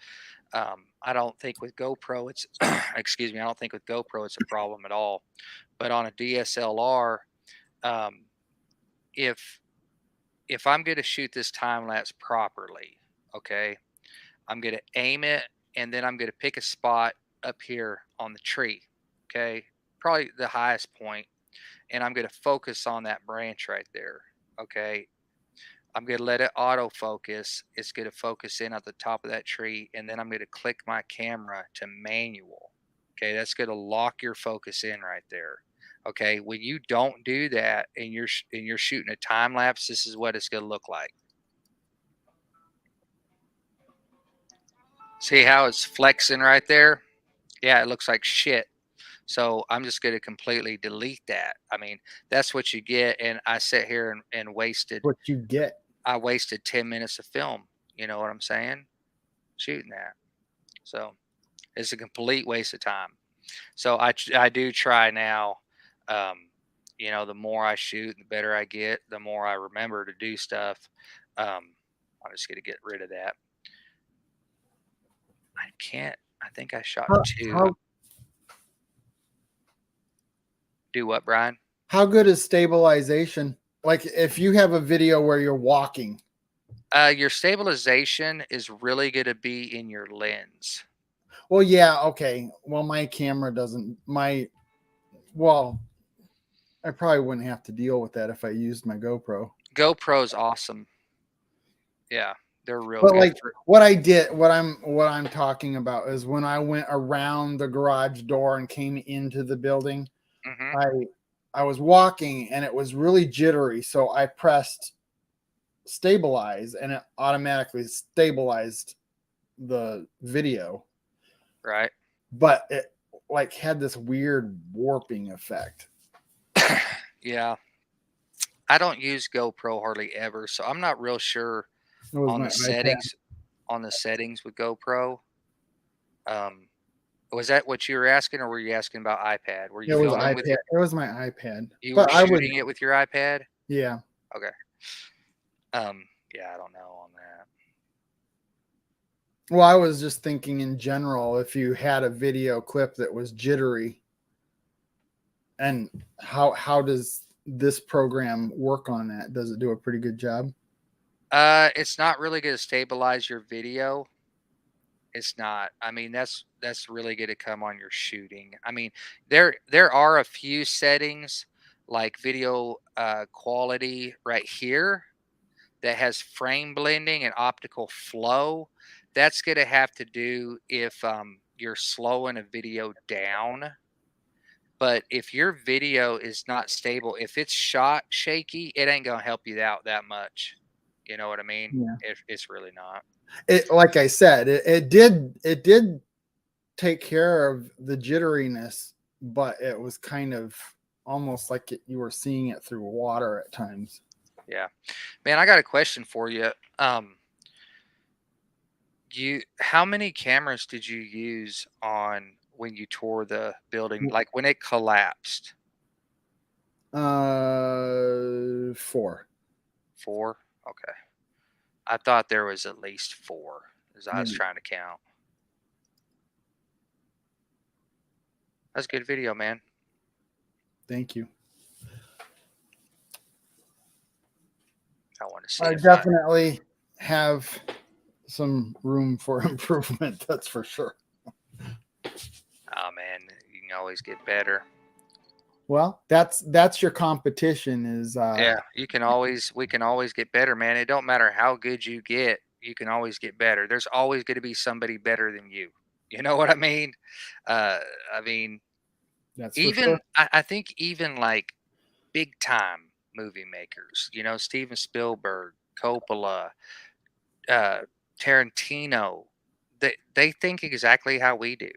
I don't think with GoPro it's excuse me, I don't think with GoPro it's a problem at all. But on a DSLR, if I'm going to shoot this time lapse properly, okay, I'm going to aim it and then I'm going to pick a spot up here on the tree, okay, probably the highest point, and I'm going to focus on that branch right there, okay. I'm going to let it autofocus. It's going to focus in at the top of that tree, and then I'm going to click my camera to manual. Okay, that's going to lock your focus in right there. Okay, when you don't do that and you're shooting a time lapse, this is what it's going to look like. See how it's flexing right there? Yeah, it looks like shit. So I'm just going to completely delete that. I mean, that's what you get. And I sat here and wasted what you get. I wasted 10 minutes of film. You know what I'm saying? Shooting that. So it's a complete waste of time. So I do try now, you know, the more I shoot, the better I get, the more I remember to do stuff. I'm just going to get rid of that. I think I shot 2. Do what, Brian? How good is stabilization? Like if you have a video where you're walking. Your stabilization is really going to be in your lens. Well, yeah, okay. Well, my camera doesn't. Well, I probably wouldn't have to deal with that if I used my GoPro. GoPro's awesome. Yeah, they're real but good. Like what I'm talking about is when I went around the garage door and came into the building, I was walking and it was really jittery. So I pressed stabilize and it automatically stabilized the video. Right. But it like had this weird warping effect. Yeah. I don't use GoPro hardly ever, so I'm not real sure on the settings with GoPro. Was that what you were asking, or were you asking about iPad? Were you It was filming with iPad. your? It was my iPad. You were But I would, shooting it with your iPad? yeah. Okay. Yeah, I don't know on that. Well, I was just thinking in general, if you had a video clip that was jittery, and how does this program work on that? Does it do a pretty good job? It's not really going to stabilize your video. It's not. I mean, that's really going to come on your shooting. I mean, there are a few settings like video quality right here that has frame blending and optical flow. That's going to have to do if you're slowing a video down. But if your video is not stable, if it's shot shaky, it ain't going to help you out that much. You know what I mean? Yeah. It's really not. It, like I said, it did take care of the jitteriness, but it was kind of almost like you were seeing it through water at times. Yeah, man, I got a question for you. How many cameras did you use on when you tore the building, like when it collapsed? 4. 4? Okay. I thought there was at least 4 as I was Mm. trying to count. That's a good video, man. Thank you. I want to see I if definitely have some room for improvement. That's for sure. oh man, you can always get better. Well, that's your competition is Yeah, we can always get better, man. It don't matter how good you get, you can always get better. There's always going to be somebody better than you. You know what I mean? Uh, I mean, that's for even sure. I think even like big time movie makers, you know, Steven Spielberg, Coppola, uh, Tarantino, they think exactly how we do.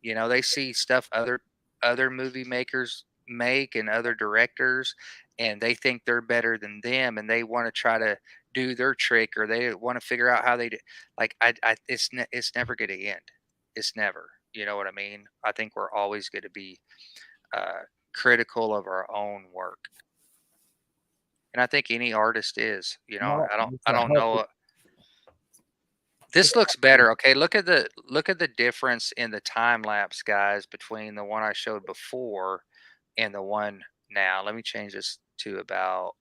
You know, they see stuff other movie makers make and other directors, and they think they're better than them, and they want to try to do their trick, or they want to figure out how they do. Like it's never going to end. It's never. You know what I mean? I think we're always going to be uh, critical of our own work, and I think any artist is. You know, Well, I it's a don't know. This looks better. Okay, look at the difference in the time lapse, guys, between the one I showed before and the one now. Let me change this to about.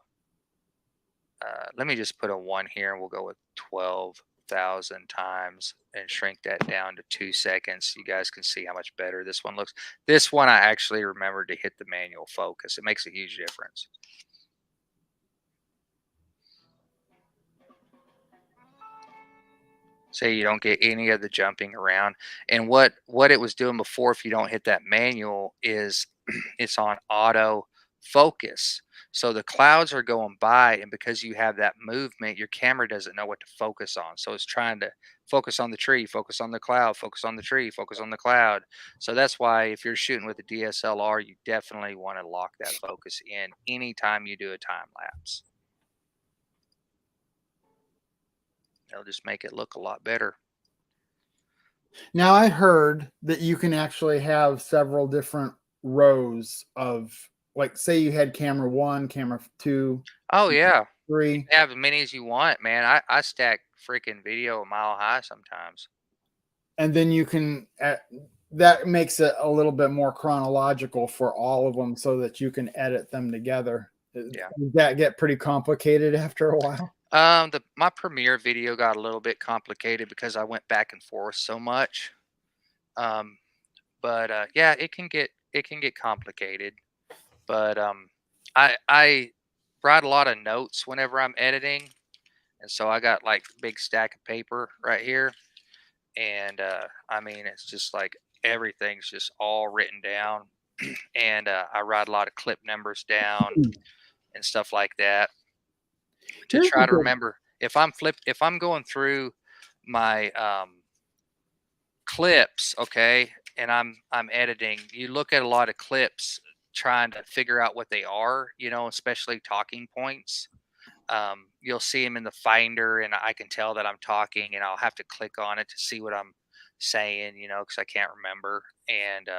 Let me just put a 1 here, and we'll go with 12,000 times and shrink that down to 2 seconds. You guys can see how much better this one looks. This one I actually remembered to hit the manual focus. It makes a huge difference. Say you don't get any of the jumping around. And what it was doing before, if you don't hit that manual, is it's on auto focus. So the clouds are going by, and because you have that movement, your camera doesn't know what to focus on. So it's trying to focus on the tree, focus on the cloud, focus on the tree, focus on the cloud. So that's why if you're shooting with a DSLR, you definitely want to lock that focus in anytime you do a time lapse. It'll just make it look a lot better. Now I heard that you can actually have several different rows of, like, say you had camera 1, camera 2, Oh yeah. 3, Have as many as you want, man. I stack freaking video a mile high sometimes. and then you can that makes it a little bit more chronological for all of them so that you can edit them together. Yeah. Does that get pretty complicated after a while? My Premiere video got a little bit complicated because I went back and forth so much. But yeah, it can get complicated. But I write a lot of notes whenever I'm editing, and so I got like a big stack of paper right here, and I mean it's just like everything's just all written down, and I write a lot of clip numbers down and stuff like that to Here's try a to good- remember if I'm going through my clips, okay, and I'm editing. You look at a lot of clips trying to figure out what they are, you know, especially talking points. You'll see them in the finder, and I can tell that I'm talking, and I'll have to click on it to see what I'm saying, you know, because I can't remember. And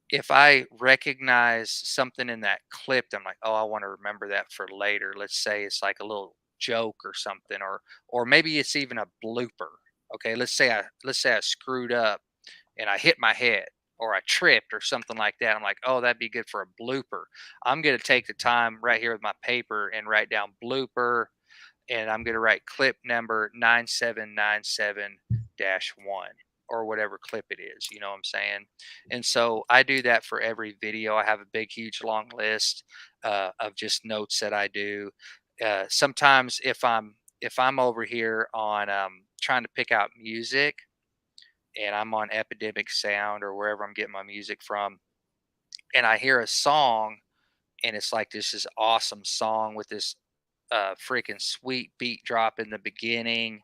if I recognize something in that clip, I'm like, oh, I want to remember that for later. Let's say it's like a little joke or something, or maybe it's even a blooper. Okay, let's say I screwed up and I hit my head or I tripped or something like that. I'm like, oh, that'd be good for a blooper. I'm gonna take the time right here with my paper and write down blooper, and I'm gonna write clip number 9797-1 or whatever clip it is. You know what I'm saying? And so I do that for every video. I have a big, huge, long list of just notes that I do. Sometimes if I'm over here on trying to pick out music, and I'm on Epidemic Sound or wherever I'm getting my music from, and I hear a song, and it's like this is awesome song with this freaking sweet beat drop in the beginning,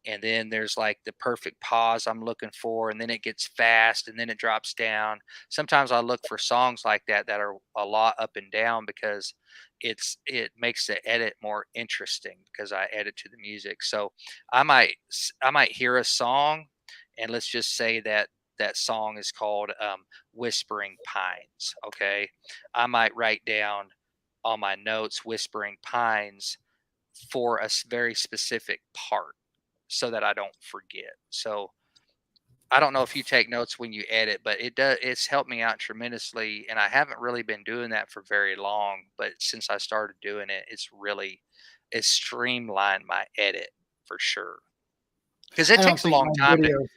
and then there's like the perfect pause I'm looking for, and then it gets fast, and then it drops down. Sometimes I look for songs like that that are a lot up and down because it makes the edit more interesting because I edit to the music. So I might hear a song, and let's just say that that song is called Whispering Pines. Okay, I might write down on my notes Whispering Pines for a very specific part so that I don't forget. So I don't know if you take notes when you edit, but it's helped me out tremendously, and I haven't really been doing that for very long, but since I started doing it, it's streamlined my edit for sure. Because it I don't takes a think long my time to videos.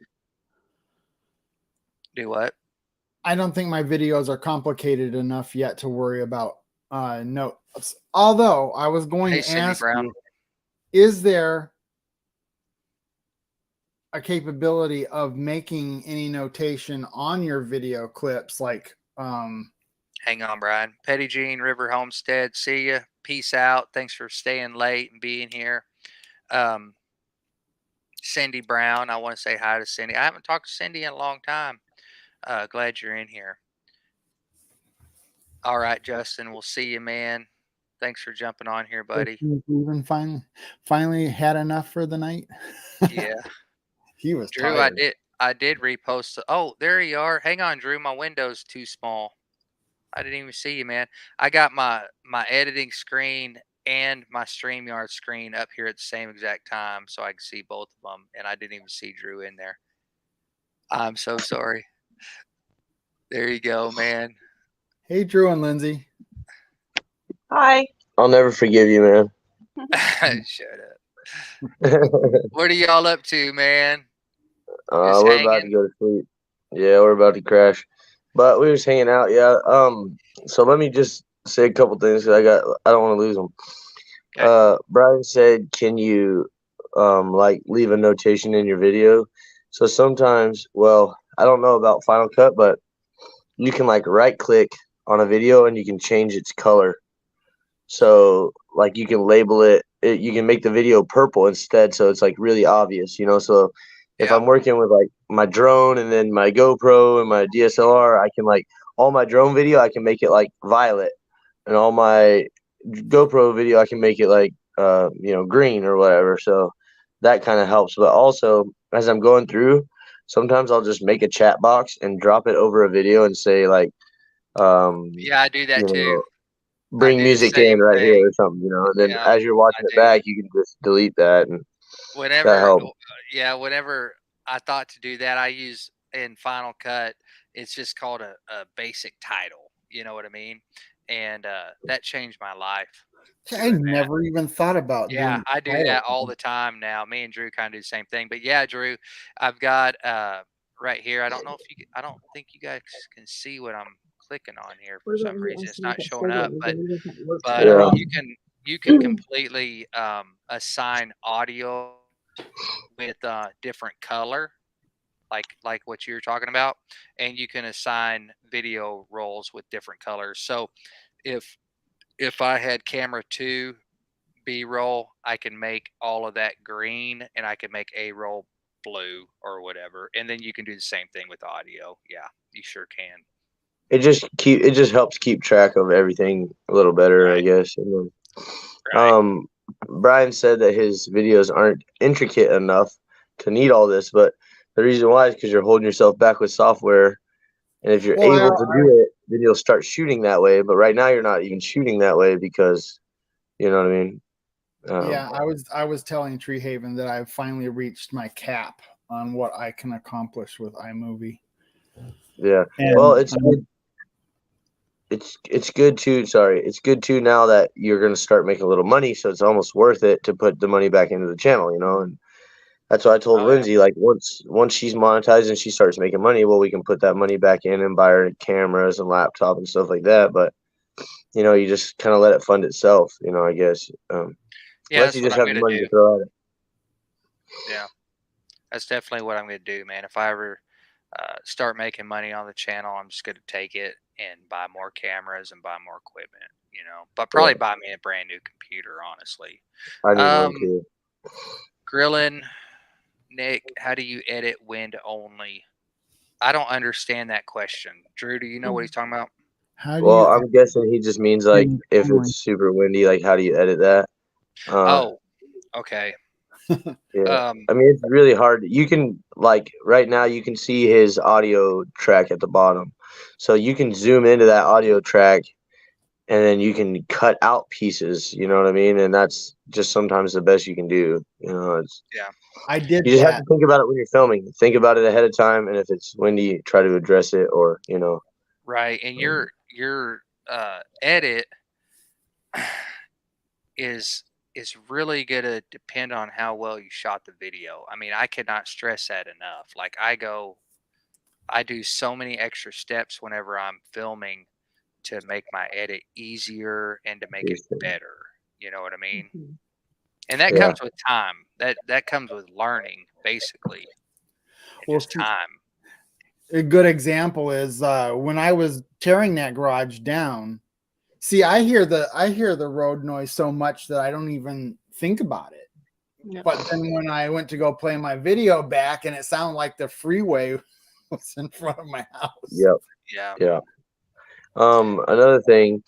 do what? I don't think my videos are complicated enough yet to worry about notes. Although I was going Hey, to Cindy ask Brown. you, is there a capability of making any notation on your video clips, like Hang on, Brian. Petty Jean, River Homestead. See ya. Peace out. Thanks for staying late and being here. Cindy Brown. I want to say hi to Cindy. I haven't talked to Cindy in a long time. Glad you're in here. All right, Justin. We'll see you, man. Thanks for jumping on here, buddy. even finally had enough for the night? Yeah. He was Drew, tired. I did repost. Oh, there you are. Hang on, Drew. My window's too small. I didn't even see you, man. I got my editing screen and my StreamYard screen up here at the same exact time so I can see both of them, and I didn't even see Drew in there. I'm so sorry. There you go, man. Hey, Drew and Lindsay. Hi. I'll never forgive you, man. Shut up. What are y'all up to, man? We're about to go to sleep. Yeah, we're about to crash. But we were just hanging out, yeah. So let me just say a couple things. I don't want to lose them. Okay. Brian said, "Can you like leave a notation in your video?" So sometimes, well, I don't know about Final Cut, but you can like right click on a video and you can change its color. So like you can label it, you can make the video purple instead, so it's like really obvious, you know. So if Yeah. I'm working with like my drone and then my GoPro and my DSLR, I can like all my drone video, I can make it like violet, and all my GoPro video, I can make it like green or whatever. So that kind of helps. But also as I'm going through, sometimes I'll just make a chat box and drop it over a video and say like, Yeah, I do that too. bring do the music same in right thing. here or something, you know. And then Yeah, as you're watching I it do. back, you can just delete that, and that Whenever, helps. whenever I thought to do that, I use in Final Cut, it's just called a basic title. You know what I mean? And that changed my life. I doing that. never even thought about Yeah, doing I do title. that all the time now. Me and Drew kind of do the same thing. But yeah, Drew, I've got right here. I don't think you guys can see what I'm clicking on here for some reason. It's not showing up, but Yeah. you can completely assign audio with different color, like what you're talking about, and you can assign video rolls with different colors. So if I had camera 2 B-roll, I can make all of that green, and I can make A-roll blue or whatever, and then you can do the same thing with audio. Yeah, you sure can. It just helps keep track of everything a little better, I guess. And then, Brian said that his videos aren't intricate enough to need all this, but The reason why is because you're holding yourself back with software, and if you're Well, able to do it, then you'll start shooting that way. But right now, you're not even shooting that way because, you know what I mean? Yeah, I was telling Treehaven that I've finally reached my cap on what I can accomplish with iMovie. Yeah. And, Well, it's good. It's good too. Sorry, it's good too now that you're gonna start making a little money, so it's almost worth it to put the money back into the channel, you know. And that's what I told Oh, yeah. Lindsay. Like once she's monetized and she starts making money, well, we can put that money back in and buy her cameras and laptop and stuff like that. But you know, you just kind of let it fund itself, you know. I guess. Yeah, Unless that's you what just I'm have the gonna money do. to throw at it. Yeah, that's definitely what I'm gonna do, man. If I ever start making money on the channel, I'm just gonna take it and buy more cameras and buy more equipment, you know. But probably buy me a brand new computer, honestly. I need one too. Grillin, Nick, how do you edit wind only? I don't understand that question. Drew, do you know what he's talking about? how do Well, you? I'm guessing he just means like wind if only? it's super windy, like how do you edit that? Oh, okay. Yeah. I mean, it's really hard. You can like right now you can see his audio track at the bottom. So you can zoom into that audio track and then you can cut out pieces, you know what I mean? And that's just sometimes the best you can do. You know, it's I did you just have that. to think about it when you're filming. Think about it ahead of time, and if it's windy, try to address it or, you know. Right. And your edit is really gonna depend on how well you shot the video. I mean, I cannot stress that enough. Like I do so many extra steps whenever I'm filming to make my edit easier and to make it better. You know what I mean? And that Yeah. comes with time. That comes with learning, basically. Well, Just time. a good example is when I was tearing that garage down. See, I hear the road noise so much that I don't even think about it. Yep. But then when I went to go play my video back, and it sounded like the freeway was in front of my house. Yep. Yeah. Yeah. Another thing,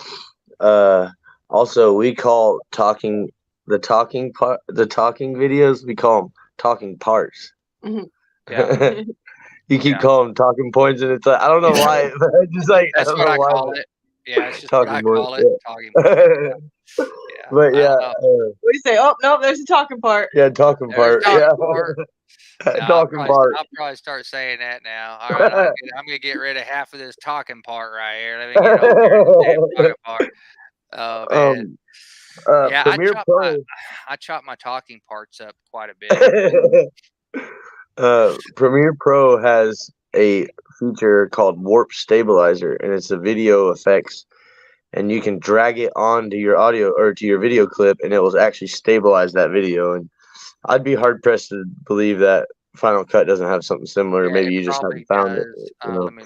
also we call the talking videos, we call them talking parts. Yeah. You keep Yeah. calling them talking points, and it's like I don't know why, but it's just like That's what I call but it. Yeah, it's just what I talking points. call it. Talking points. Yeah. But I yeah, don't know. What do you say? Oh no, there's the talking part. yeah, talking There's part. talking Yeah, part. No, talking part. I'll probably start saying that now. All right, I'm gonna get rid of half of this talking part right here. Let me get over here to the talking part. Oh man, yeah, Premiere Pro. I chop my talking parts up quite a bit. Premiere Pro has a feature called Warp Stabilizer, and it's a video effects, and you can drag it onto your audio or to your video clip, and it will actually stabilize that video. And I'd be hard pressed to believe that Final Cut doesn't have something similar. Yeah, Maybe it you just probably haven't found does. it. You know? Let me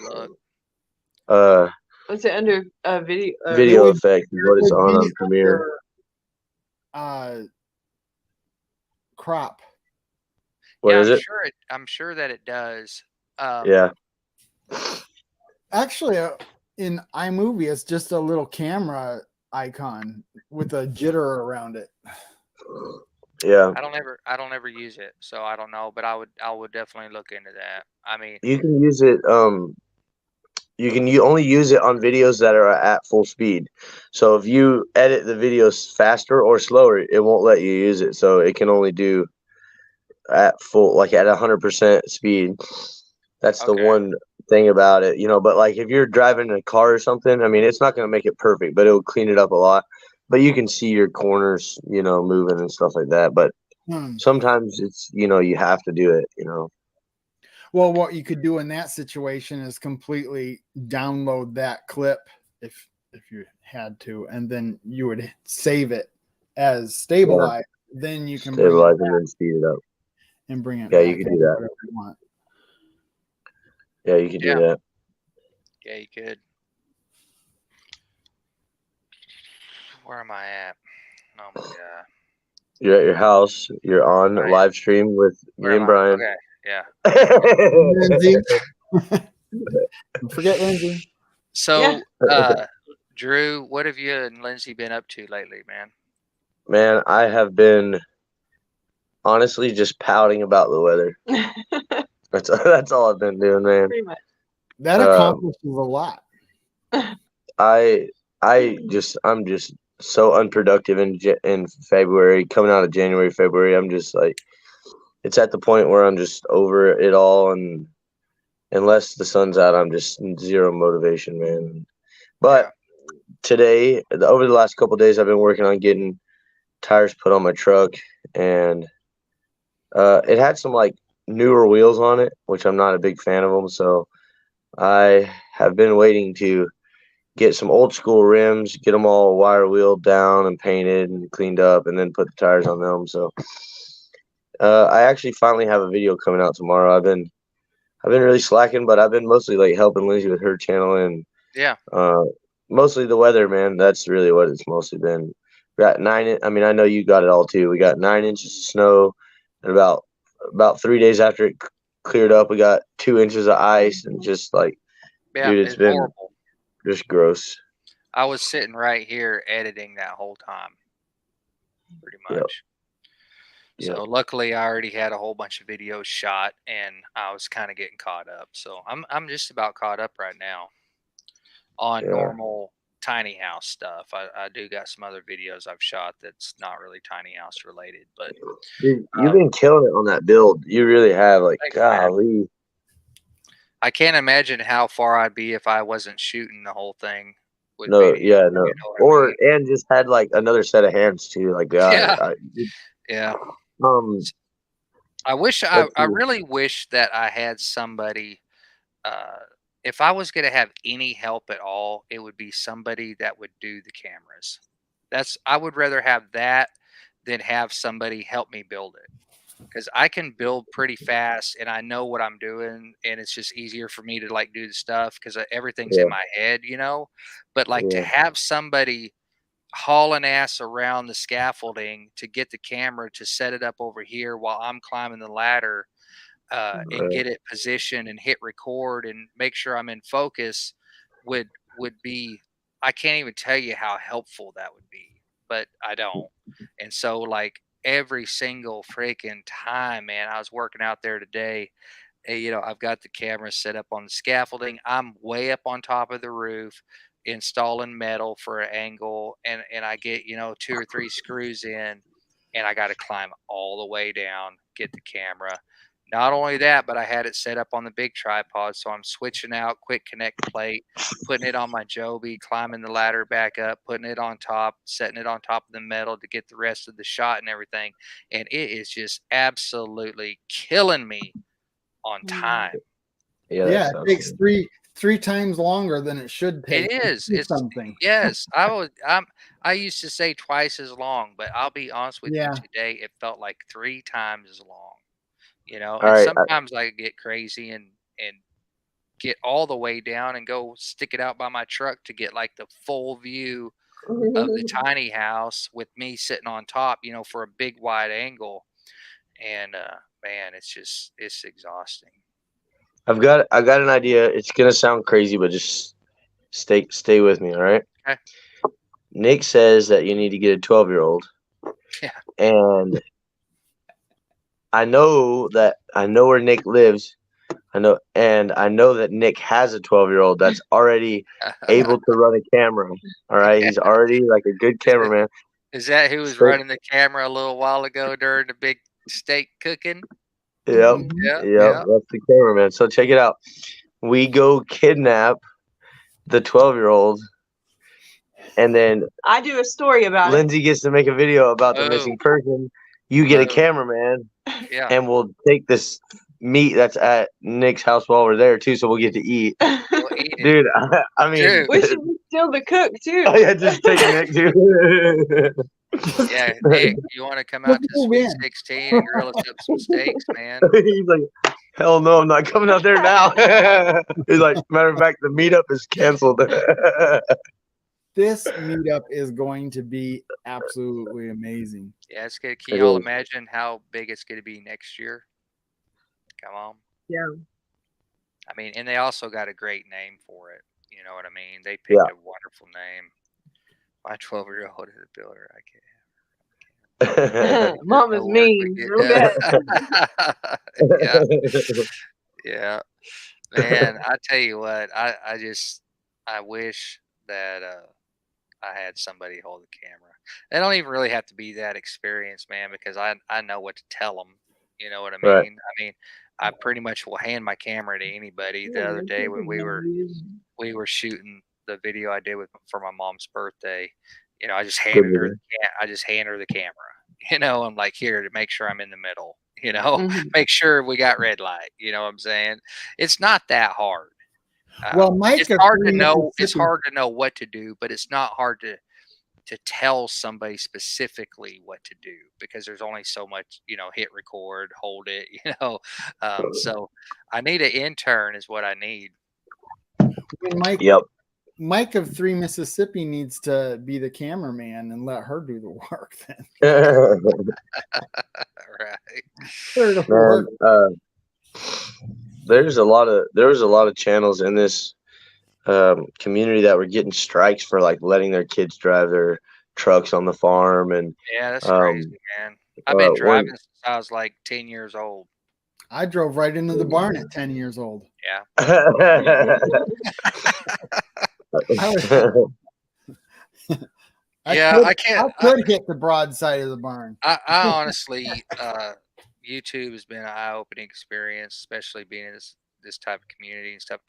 look. What's it under video? Video effects is what it's on Premiere. Crop. What is it? I'm sure that it does. Yeah. Actually, in iMovie, it's just a little camera icon with a jitter around it. Yeah. I don't ever use it, so I don't know, but I would definitely look into that. I mean, You can use it. You only use it on videos that are at full speed. So if you edit the videos faster or slower, it won't let you use it. So it can only do at full, like at 100% speed. That's the Okay. one thing about it, you know. But like if you're driving a car or something, I mean, it's not going to make it perfect, but it'll clean it up a lot. But you can see your corners, you know, moving and stuff like that. But sometimes it's, you know, you have to do it, you know. Well, what you could do in that situation is completely download that clip if you had to, and then you would save it as stabilized. Yeah. Then you can stabilize and then speed it up and bring it. Yeah, back you can do that. you want. Yeah, you can do that. Yeah, you could. Where am I at? Oh my god. You're at your house. You're on a live stream with me and Brian. Okay. Yeah. Lindsay. Don't forget Lindsay. So, Drew, what have you and Lindsay been up to lately, man? Man, I have been honestly just pouting about the weather. That's all I've been doing, man. Pretty much. That accomplishes a lot. I'm just so unproductive in February, coming out of January, February. I'm just like, it's at the point where I'm just over it all, and unless the sun's out, I'm just zero motivation, man. But today, over the last couple of days, I've been working on getting tires put on my truck, and it had some like newer wheels on it, which I'm not a big fan of them. So I have been waiting to get some old school rims, get them all wire wheeled down and painted and cleaned up, and then put the tires on them. So I actually finally have a video coming out tomorrow. I've been really slacking, but I've been mostly like helping Lindsay with her channel and mostly the weather, man. That's really what it's mostly been. We got I mean, I know you got it all too. We got 9 inches of snow, and about 3 days after it cleared up, we got 2 inches of ice, and just like, dude, it's been horrible. Just gross. I was sitting right here editing that whole time, pretty much. Yep. So luckily, I already had a whole bunch of videos shot, and I was kind of getting caught up. So I'm just about caught up right now on normal tiny house stuff. I do got some other videos I've shot that's not really tiny house related, but dude, you've been killing it on that build. You really have. Like, golly. I can't imagine how far I'd be if I wasn't shooting the whole thing. No, video, no. you know And just had like another set of hands too. Like, yeah. I wish I really wish that I had somebody. If I was going to have any help at all, it would be somebody that would do the cameras. I would rather have that than have somebody help me build it, because I can build pretty fast and I know what I'm doing, and it's just easier for me to like do the stuff because everything's in my head, you know. But like to have somebody hauling ass around the scaffolding to get the camera to set it up over here while I'm climbing the ladder and get it positioned and hit record and make sure I'm in focus would be, I can't even tell you how helpful that would be, but I don't. And so like every single freaking time, man, I was working out there today, you know, I've got the camera set up on the scaffolding. I'm way up on top of the roof installing metal for an angle, and I get, you know, 2 or 3 screws in, and I got to climb all the way down, get the camera. Not only that, but I had it set up on the big tripod, so I'm switching out quick connect plate, putting it on my Joby, climbing the ladder back up, putting it on top, setting it on top of the metal to get the rest of the shot and everything. And it is just absolutely killing me on time. Yeah, it takes three times longer than it should take. It is. It's something. Yes, I used to say twice as long, but I'll be honest with you, today it felt like 3 times as long. You know, and sometimes I get crazy and get all the way down and go stick it out by my truck to get like the full view of the tiny house with me sitting on top, you know, for a big wide angle. And man, it's exhausting. I've got an idea. It's gonna sound crazy, but just stay with me, all right? Okay. Nick says that you need to get a 12-year-old. Yeah. And I know where Nick lives. I know that Nick has a 12-year-old that's already able to run a camera. All right. He's already like a good cameraman. Is that who was running the camera a little while ago during the big steak cooking? Yep. That's the cameraman. So check it out. We go kidnap the 12-year-old, and then I do a story about Lindsay gets to make a video about the missing person. You get a cameraman, and we'll take this meat that's at Nick's house while we're there too, so we'll get to eat. Dude, I mean, we should steal the cook too. Yeah, just take Nick, dude. Yeah, Nick, you want to come out to Sweet 16 and grill us up some steaks, man? He's like, hell no, I'm not coming out there now. He's like, matter of fact, the meetup is canceled. This meetup is going to be absolutely amazing. Yeah, it's good. Can you all imagine how big it's going to be next year? Come on. Yeah. I mean, and they also got a great name for it. You know what I mean? They picked a wonderful name. My 12-year-old is a builder. I can't. Mom is mean. Real bad. Yeah. Yeah, man. I tell you what, I wish that I had somebody hold the camera. They don't even really have to be that experienced, man, because I know what to tell them. You know what I Right. mean? I mean, I pretty much will hand my camera to anybody. The other day when we were shooting the video I did for my mom's birthday, you know, I just handed her I just hand her the camera. You know, I'm like, here to make sure I'm in the middle. You know, Mhm. make sure we got red light. You know what I'm saying? It's not that hard. Well, Mike It's of hard to Three know. It's Mississippi. hard to know what to do, but it's not hard to tell somebody specifically what to do because there's only so much, you know, hit record, hold it, you know. So I need an intern is what I need. Mike Yep. Mike of Three Mississippi needs to be the cameraman and let her do the work then. Right. Her to Man, work. there was a lot of channels in this community that were getting strikes for like letting their kids drive their trucks on the farm, and Yeah, that's crazy, man. I've been when driving since I was like 10 years old. I drove right into the barn at 10 years old. Yeah. Yeah, I can't. I could hit the broad side of the barn. I honestly, YouTube has been an eye-opening experience, especially being in this type of community and stuff.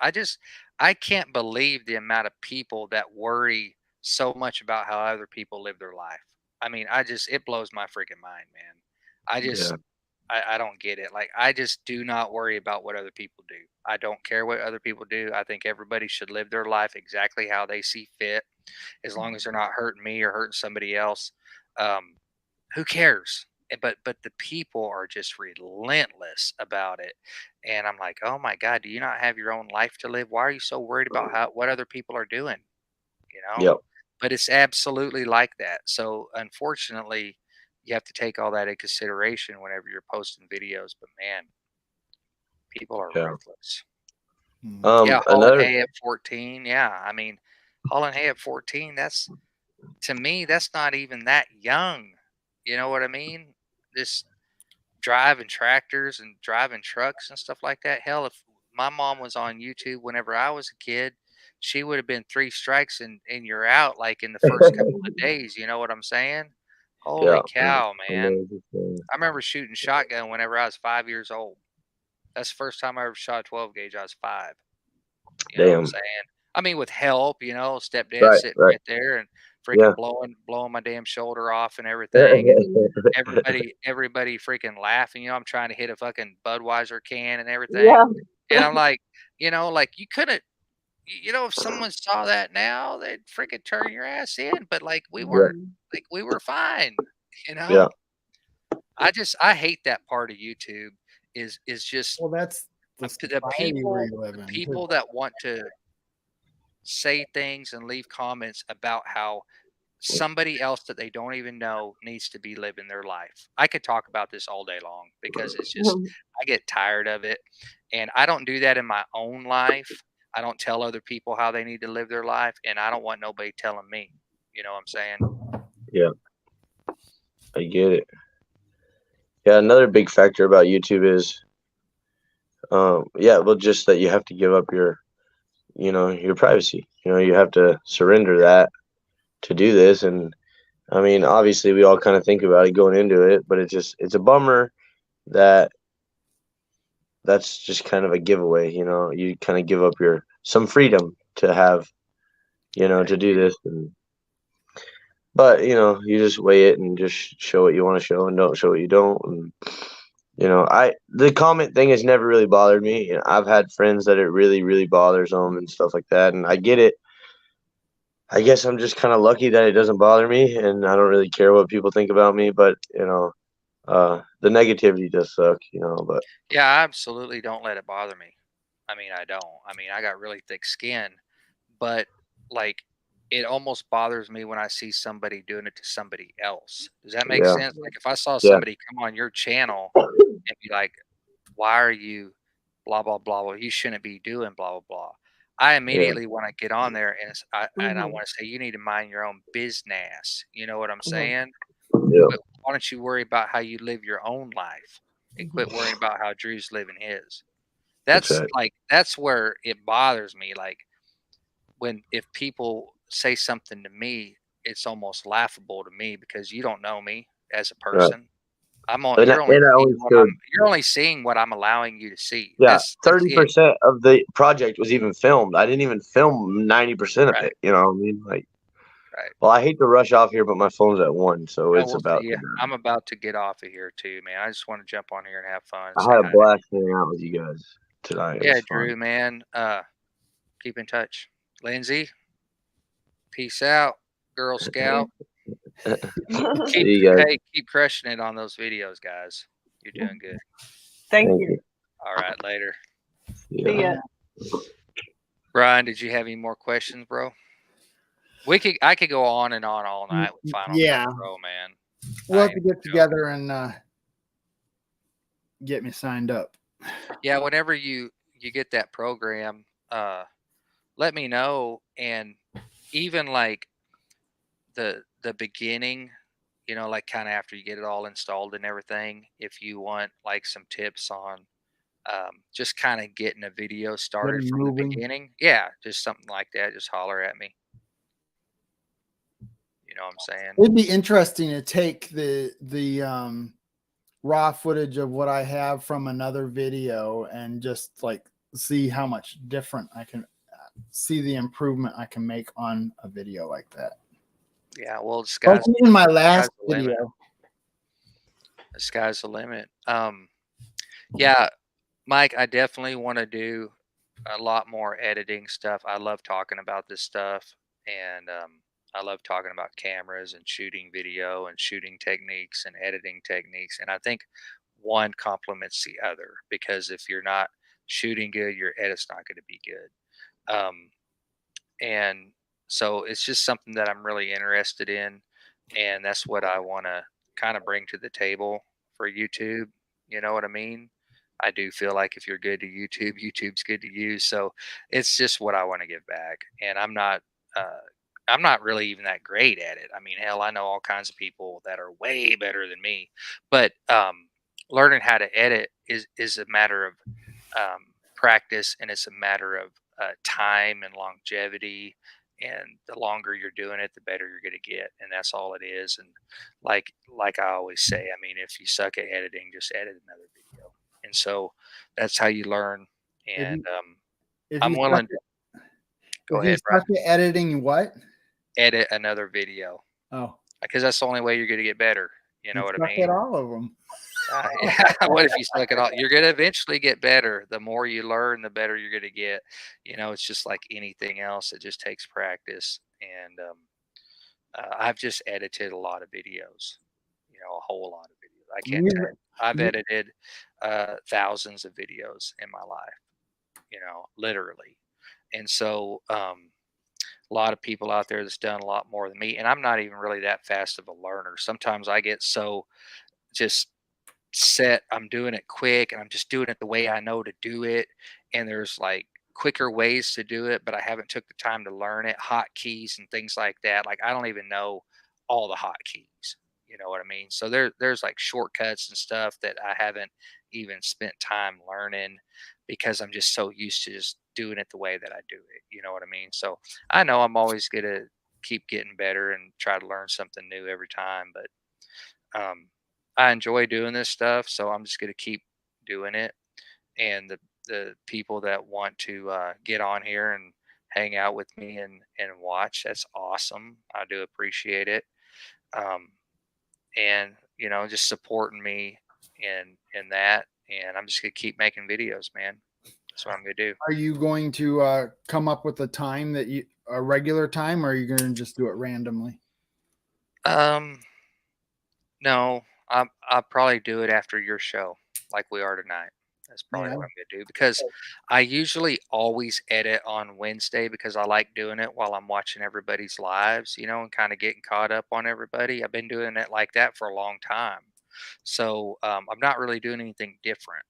I can't believe the amount of people that worry so much about how other people live their life. I mean, it blows my freaking mind, man. I just Yeah. I don't get it. Like, I just do not worry about what other people do. I don't care what other people do. I think everybody should live their life exactly how they see fit, as long as they're not hurting me or hurting somebody else. Um, who cares? But the people are just relentless about it, and I'm like, oh my god, do you not have your own life to live? Why are you so worried about what other people are doing? You know, Yep. but it's absolutely like that. So unfortunately, you have to take all that in consideration whenever you're posting videos. But man, people are Yeah. ruthless. Yeah, hauling Another hay at 14. Yeah, I mean, hauling hay at 14. To me, that's not even that young. You know what I mean? This driving tractors and driving trucks and stuff like that. Hell, if my mom was on YouTube whenever I was a kid, she would have been 3 strikes and you're out like in the first couple of days. You know what I'm saying? Holy yeah. cow, man. Another I remember shooting shotgun whenever I was 5 years old. That's the first time I ever shot a 12 gauge. I was 5. You know what I'm Damn. saying? I mean, with help, you know, stepdad Right. sitting Right. right there and Yeah. freaking blowing my damn shoulder off and everything, and everybody freaking laughing. You know, I'm trying to hit a fucking Budweiser can and everything, Yeah. and I'm like, you know, like you couldn't. You know, if someone saw that now, they'd freaking turn your ass in. But like we weren't, like we were fine. You know, Yeah. I hate that part of YouTube is just Well, that's the to the society we live in. people that want to say things and leave comments about how somebody else that they don't even know needs to be living their life. I could talk about this all day long because it's just I get tired of it, and I don't do that in my own life. I don't tell other people how they need to live their life, and I don't want nobody telling me. You know what I'm saying? Yeah. I get it. Yeah. Another big factor about YouTube is, well, just that you have to give up your privacy. You have to surrender that to do this. And I mean, obviously we all kind of think about it going into it, but it's a bummer that that's just kind of a giveaway. You kind of give up some freedom to have, to do this. But you just weigh it and just show what you want to show and don't show what you don't. And the comment thing has never really bothered me. I've had friends that it really, really bothers them and stuff like that, and I get it. I guess I'm just kind of lucky that it doesn't bother me, and I don't really care what people think about me. But the negativity does suck, But Yeah, I absolutely don't let it bother me. I mean, I don't. I mean, I got really thick skin, but like it almost bothers me when I see somebody doing it to somebody else. Does that make yeah, sense? Like if I saw yeah, somebody come on your channel and be like, "Why are you blah blah blah? Well, you shouldn't be doing blah blah blah." I yeah, immediately want to get on there and I want to say, "You need to mind your own business." You know what I'm saying? yeah, Why don't you worry about how you live your own life and quit worrying about how Drew's living his? That's that? like that's where it bothers me. Like if people say something to me, it's almost laughable to me because you don't know me as a Right. person. I'm on. And I, You're only and I seeing always what showed, you're only seeing what I'm allowing you to see. yeah, That's it. 30% of the project was even filmed. I didn't even film 90% of Right. it. You know what I mean? Like, Right. well, I hate to rush off here, but my phone's at 1, so No, it's we'll about see. to Yeah, die. I'm about to get off of here too, man. I just want to jump on here and have fun and I say had a hi. blast hanging out with you guys tonight. It Yeah, was fun. Drew, man. Keep in touch. Lindsay, peace out, Girl Scout. See you guys. Keep crushing it on those videos, guys. You're doing good. Thank Thank you. you. All right, later. See See ya. ya. Brian, did you have any more questions, bro? I could go on and on all night with Final Yeah. Cut Pro, man. We'll have I to am get joking. together and get me signed up. Yeah, whenever you get that program, let me know. And even like the beginning, you know, like kind of after you get it all installed and everything, if you want like some tips on just kind of getting a video started Getting from the moving. beginning, yeah, just something like that, just holler at me. You know what I'm saying? It'd be interesting to take the raw footage of what I have from another video and just like see how much different I can see the improvement I can make on a video like that. Yeah, well, the Like sky's in my last the limit. video. The sky's the limit. Yeah, Mike, I definitely want to do a lot more editing stuff. I love talking about this stuff, and I love talking about cameras and shooting video and shooting techniques and editing techniques. And I think one complements the other because if you're not shooting good, your edit's not going to be good. And so it's just something that I'm really interested in, and that's what I want to kind of bring to the table for YouTube. You know what I mean? I do feel like if you're good to YouTube, YouTube's good to you. So it's just what I want to give back, and uh, I'm not really even that great at it. I mean, hell, I know all kinds of people that are way better than me, but learning how to edit is a matter of practice, and it's a matter of time and longevity. And the longer you're doing it, the better you're going to get, and that's all it is. And like I always say, I mean, if you suck at editing, just edit another video. And so that's how you learn. And If I'm you willing to go if you ahead, Brian, suck at editing what? edit another video Oh, because that's the only way you're going to get better. You know you what I suck mean? at all of them. Yeah. What if you suck at all? You're going to eventually get better. The more you learn, the better you're going to get. You know, it's just like anything else. It just takes practice. And I've just edited a lot of videos. You know, a whole lot of videos. I can't tell you. I've you- edited thousands of videos in my life. You know, literally. And so a lot of people out there that's done a lot more than me, and I'm not even really that fast of a learner. Sometimes I get so just set, I'm doing it quick and I'm just doing it the way I know to do it, and there's like quicker ways to do it, but I haven't took the time to learn it, hotkeys and things like that. Like I don't even know all the hotkeys. You know what I mean? So there's like shortcuts and stuff that I haven't even spent time learning because I'm just so used to just doing it the way that I do it. You know what I mean? So I know I'm always gonna keep getting better and try to learn something new every time, but I enjoy doing this stuff, so I'm just gonna keep doing it. And the people that want to get on here and hang out with me and watch, that's awesome. I do appreciate it. Um, and you know, just supporting me in that. And I'm just gonna keep making videos, man. That's what I'm gonna do. Are you going to come up with a time that a regular time, or are you going to just do it randomly? Um, no, I'll probably do it after your show, like we are tonight. That's probably Yeah. what I'm gonna do because I usually always edit on Wednesday because I like doing it while I'm watching everybody's lives, you know, and kind of getting caught up on everybody. I've been doing it like that for a long time, so I'm not really doing anything different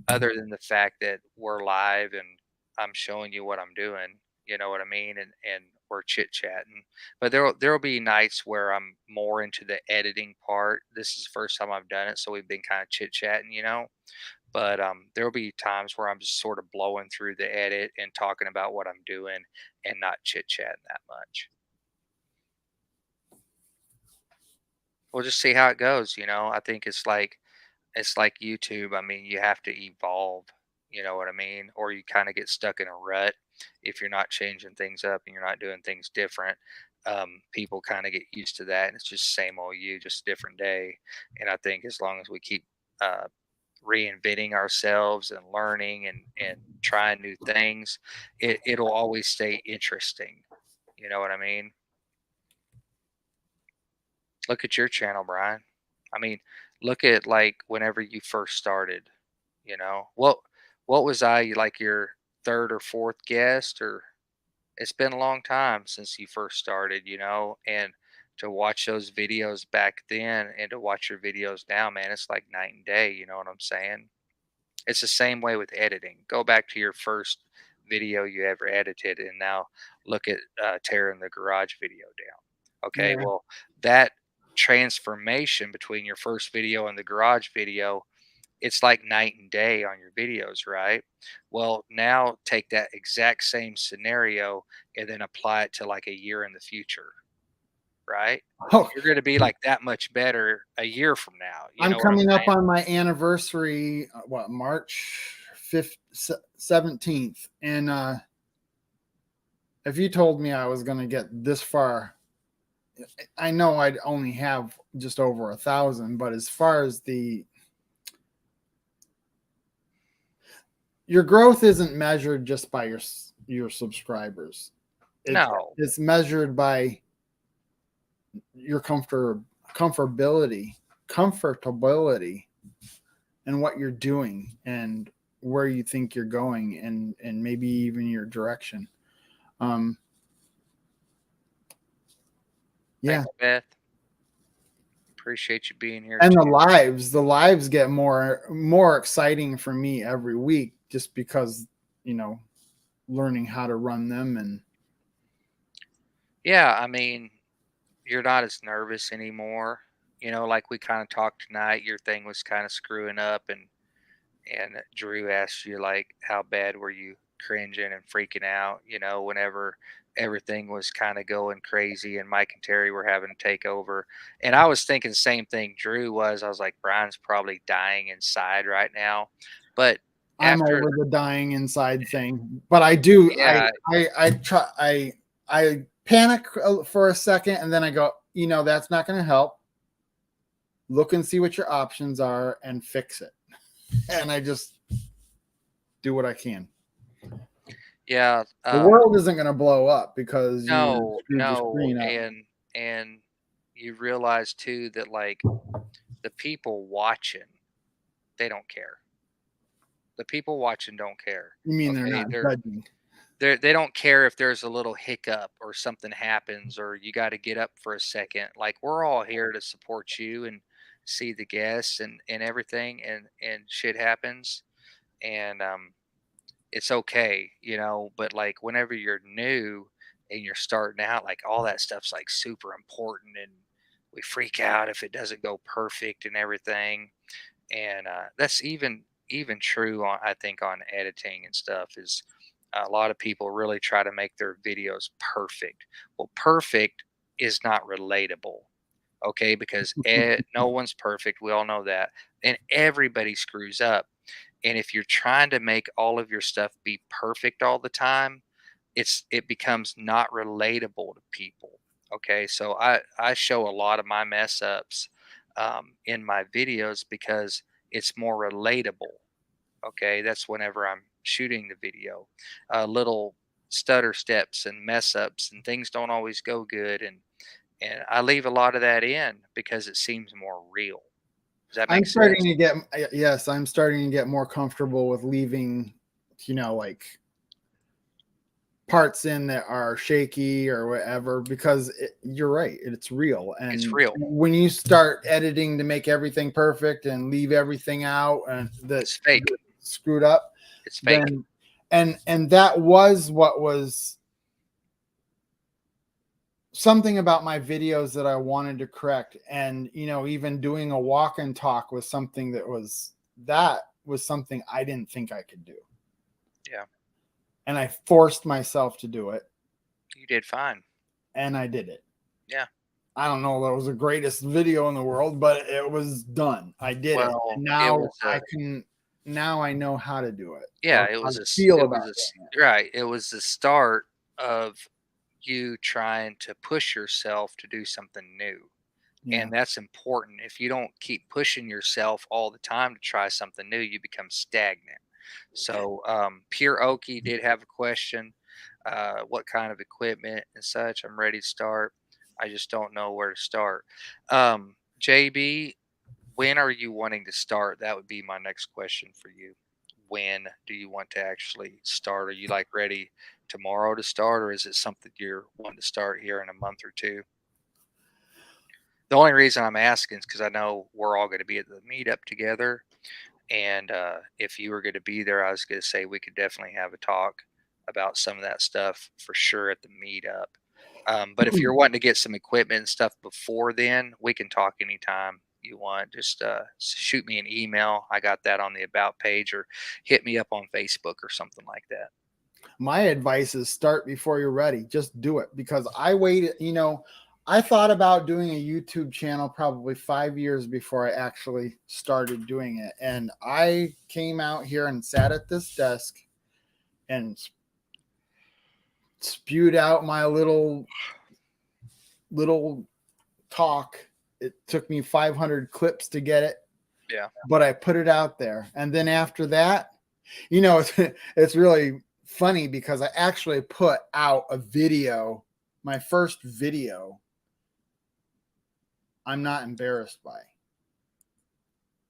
other than the fact that we're live and I'm showing you what I'm doing. You know what I mean? And we're chit chatting. But there'll be nights where I'm more into the editing part. This is the first time I've done it, so we've been kind of chit chatting, you know. But there'll be times where I'm just sort of blowing through the edit and talking about what I'm doing and not chit chatting that much. We'll just see how it goes. I think it's like YouTube. I mean, you have to evolve. You know what I mean? Or you kind of get stuck in a rut if you're not changing things up and you're not doing things different. People kind of get used to that, and it's just same old you, just a different day. And I think as long as we keep uh, reinventing ourselves and learning and trying new things, it'll always stay interesting. You know what I mean? Look at your channel, Brian. I mean, look at like whenever you first started, what was I like your third or fourth guest, or it's been a long time since you first started, and to watch those videos back then and to watch your videos now, man, it's like night and day, you know what I'm saying? It's the same way with editing. Go back to your first video you ever edited and now look at tearing the garage video down. Okay, Yeah. well, that transformation between your first video and the garage video, it's like night and day on your videos, right? Well, now take that exact same scenario and then apply it to like a year in the future, right? Oh, You're going to be like that much better a year from now. You I'm know what I'm coming up saying? on my anniversary, March 5th, 17th. And if you told me I was going to get this far, I know I'd only have just over 1,000, but as far as your growth isn't measured just by your subscribers. No. It's measured by your comfortability, and what you're doing and where you think you're going, and maybe even your direction. Yeah. Thanks, Beth. Appreciate you being here. And too. the lives get more exciting for me every week, just because, learning how to run them. And Yeah, I mean, you're not as nervous anymore. Like we kind of talked tonight, your thing was kind of screwing up, and Drew asked you like how bad were you cringing and freaking out, whenever everything was kind of going crazy and Mike and Terry were having to take over. And I was thinking the same thing Drew was. I was like, Brian's probably dying inside right now. But I'm after over the dying inside thing, but I do. Yeah. I panic for a second, and then I go, that's not going to help. Look and see what your options are and fix it. And I just do what I can. Yeah, The world isn't going to blow up because no, you screwed your no, screen up. and you realize too that like the people watching, they don't care. The people watching don't care. You mean they're Okay, not judging? they don't care if there's a little hiccup or something happens or you got to get up for a second. Like we're all here to support you and see the guests and everything, and shit happens, and it's okay, but like whenever you're new and you're starting out, like all that stuff's like super important, and we freak out if it doesn't go perfect and everything. And that's even true on, I think, on editing and stuff. Is a lot of people really try to make their videos perfect. Well, perfect is not relatable, okay? Because no one's perfect, we all know that, and everybody screws up. And if you're trying to make all of your stuff be perfect all the time, it becomes not relatable to people. Okay, so I show a lot of my mess ups in my videos because it's more relatable. Okay, that's whenever I'm shooting the video. Little stutter steps and mess ups and things don't always go good, and I leave a lot of that in because it seems more real. Does that make sense? I'm starting to get more comfortable with leaving, like parts in that are shaky or whatever, because you're right, it's real. And It's real. when you start editing to make everything perfect and leave everything out and It's fake. screwed up, It's fake. then and that was what was something about my videos that I wanted to correct. And even doing a walk and talk was something that was something I didn't think I could do. Yeah. And I forced myself to do it, You did fine. and I did it. Yeah. I don't know if that was the greatest video in the world, but it was done. I did Well, it. And it now was I can. Now I know how to do it. Yeah, or it how was to a s- feel it about was a s- doing it. right. It was the start of you trying to push yourself to do something new. Yeah. And that's important. If you don't keep pushing yourself all the time to try something new, you become stagnant. So, Pure Okie did have a question. What kind of equipment and such? I'm ready to start. I just don't know where to start. JB, when are you wanting to start? That would be my next question for you. When do you want to actually start? Are you like ready tomorrow to start, or is it something you're wanting to start here in a month or two? The only reason I'm asking is because I know we're all going to be at the meetup together. And if you were going to be there, I was going to say we could definitely have a talk about some of that stuff for sure at the meetup. But if you're wanting to get some equipment and stuff before then, we can talk anytime you want. Just shoot me an email. I got that on the about page, or hit me up on Facebook or something like that. My advice is start before you're ready. Just do it, because I waited, I thought about doing a YouTube channel probably 5 years before I actually started doing it. And I came out here and sat at this desk and spewed out my little talk. It took me 500 clips to get it. Yeah. But I put it out there. And then after that, it's really funny because I actually put out a video, my first video. I'm not embarrassed by.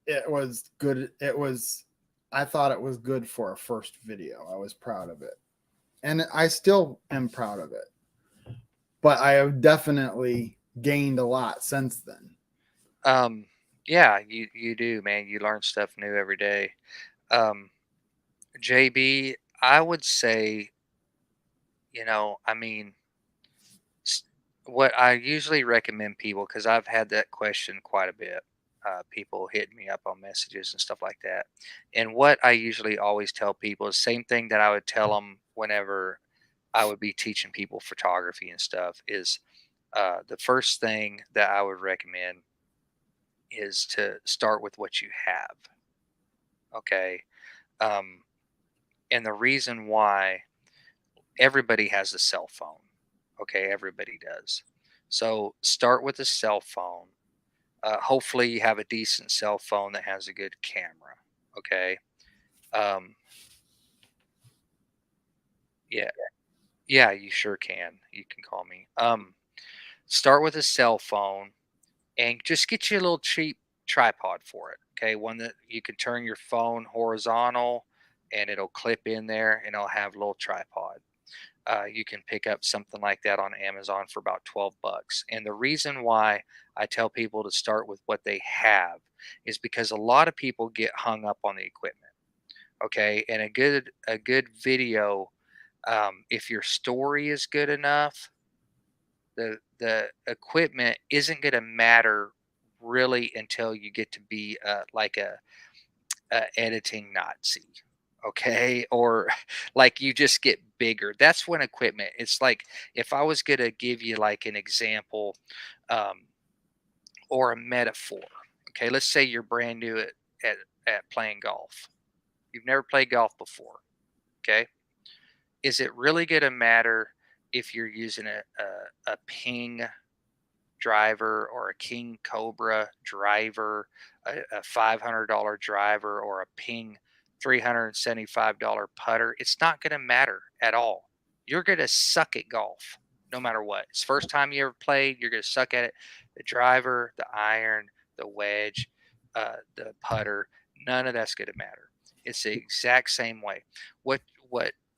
It was good. I thought it was good for a first video. I was proud of it. And I still am proud of it. But I have definitely gained a lot since then. Yeah, you do, man. You learn stuff new every day. JB, I would say, I mean, what I usually recommend people, because I've had that question quite a bit. People hitting me up on messages and stuff like that. And what I usually always tell people is same thing that I would tell them whenever I would be teaching people photography and stuff is the first thing that I would recommend is to start with what you have. Okay. Um, and the reason why everybody has a cell phone. Okay. Everybody does. So start with a cell phone. Hopefully you have a decent cell phone that has a good camera. Okay. Um, yeah. Yeah, you sure can. You can call me. Start with a cell phone and just get you a little cheap tripod for it. Okay. One that you can turn your phone horizontal and it'll clip in there and it'll have a little tripod. You can pick up something like that on Amazon for about 12 bucks. And the reason why I tell people to start with what they have is because a lot of people get hung up on the equipment. Okay. And a good video, if your story is good enough, the equipment isn't going to matter really until you get to be like a editing Nazi, okay, or like you just get bigger. That's when equipment. It's like if I was going to give you like an example um, or a metaphor. Okay, let's say you're brand new at playing golf. You've never played golf before. Okay, is it really going to matter if you're using a ping driver or a King Cobra driver, a $500 driver, or a Ping $375 putter? It's not going to matter at all. You're going to suck at golf no matter what. It's the first time you ever played, you're going to suck at it. The driver, the iron, the wedge, the putter, none of that's going to matter. It's the exact same way. What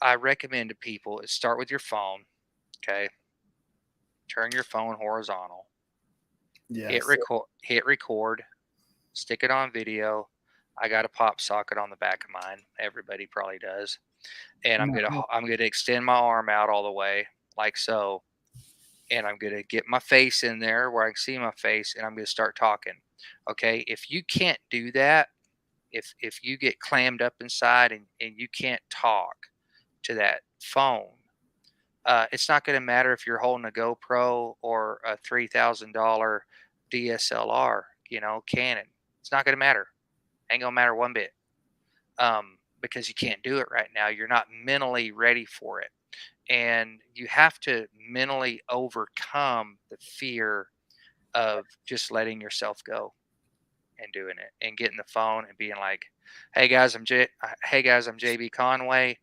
I recommend to people is start with your phone, okay? Turn your phone horizontal. Yes. Hit record, stick it on video. I got a pop socket on the back of mine. Everybody probably does. And I'm gonna extend my arm out all the way like so. And I'm gonna get my face in there where I can see my face, and I'm gonna start talking. Okay. If you can't do that, if you get clammed up inside and you can't talk to that phone, it's not going to matter if you're holding a GoPro or a $3,000 DSLR, you know, Canon. It's not going to matter. Ain't going to matter one bit, because you can't do it right now. You're not mentally ready for it. And you have to mentally overcome the fear of just letting yourself go and doing it and getting the phone and being like, hey guys, I'm JB Conway,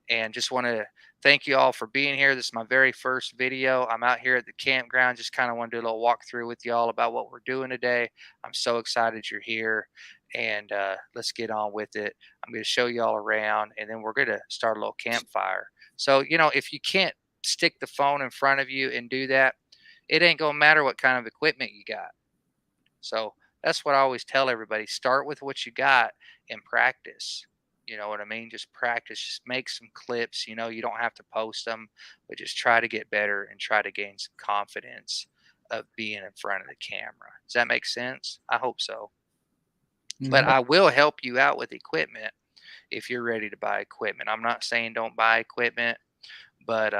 and just want to thank you all for being here. This is my very first video. I'm out here at the campground. Just kind of want to do a little walkthrough with y'all about what we're doing today. I'm so excited you're here, and let's get on with it. I'm going to show you all around, and then we're going to start a little campfire. So, you know, if you can't stick the phone in front of you and do that, it ain't going to matter what kind of equipment you got. So that's what I always tell everybody. Start with what you got and practice. You know what I mean? Just practice, just make some clips. You know, you don't have to post them, but just try to get better and try to gain some confidence of being in front of the camera. Does that make sense? I hope so. But I will help you out with equipment if you're ready to buy equipment. I'm not saying don't buy equipment, but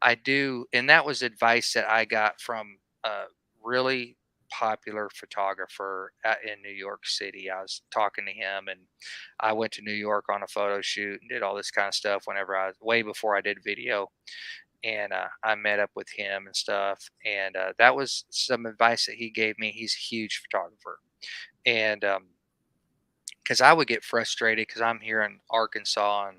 I do, and that was advice that I got from a really popular photographer in New York City. I was talking to him, and I went to New York on a photo shoot and did all this kind of stuff whenever way before I did video. And I met up with him and stuff, and that was some advice that he gave me. He's a huge photographer, and because I would get frustrated because I'm here in Arkansas and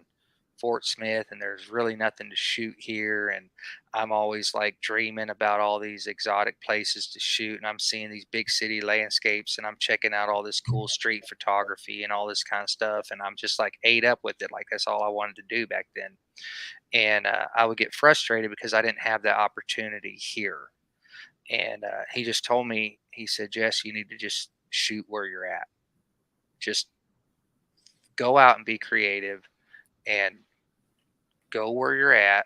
Fort Smith, and there's really nothing to shoot here. And I'm always like dreaming about all these exotic places to shoot. And I'm seeing these big city landscapes, and I'm checking out all this cool street photography and all this kind of stuff. And I'm just like ate up with it. Like that's all I wanted to do back then. And I would get frustrated because I didn't have that opportunity here. And he just told me, he said, Jess, you need to just shoot where you're at. Just go out and be creative and go where you're at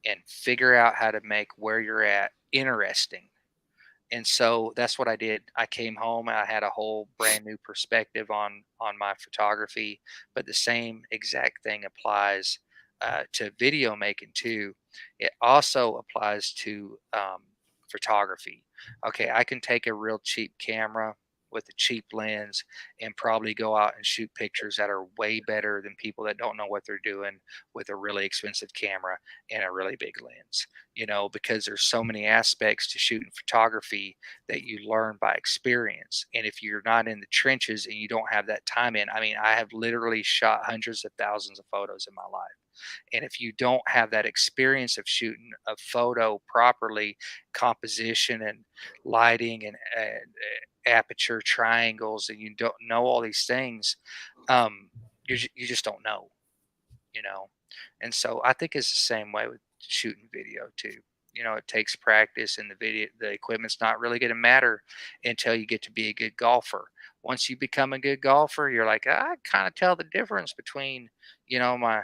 and figure out how to make where you're at interesting. And so that's what I did. I came home and I had a whole brand new perspective on my photography, but the same exact thing applies to video making too. It also applies to photography. Okay, I can take a real cheap camera with a cheap lens and probably go out and shoot pictures that are way better than people that don't know what they're doing with a really expensive camera and a really big lens, you know, because there's so many aspects to shooting photography that you learn by experience. And if you're not in the trenches and you don't have that time in, I mean, I have literally shot hundreds of thousands of photos in my life. And if you don't have that experience of shooting a photo properly, composition and lighting and aperture triangles, and you don't know all these things, you just don't know, you know. And so I think it's the same way with shooting video too. You know, it takes practice, and the equipment's not really going to matter until you get to be a good golfer. Once you become a good golfer, you're like, I kind of tell the difference between, you know, my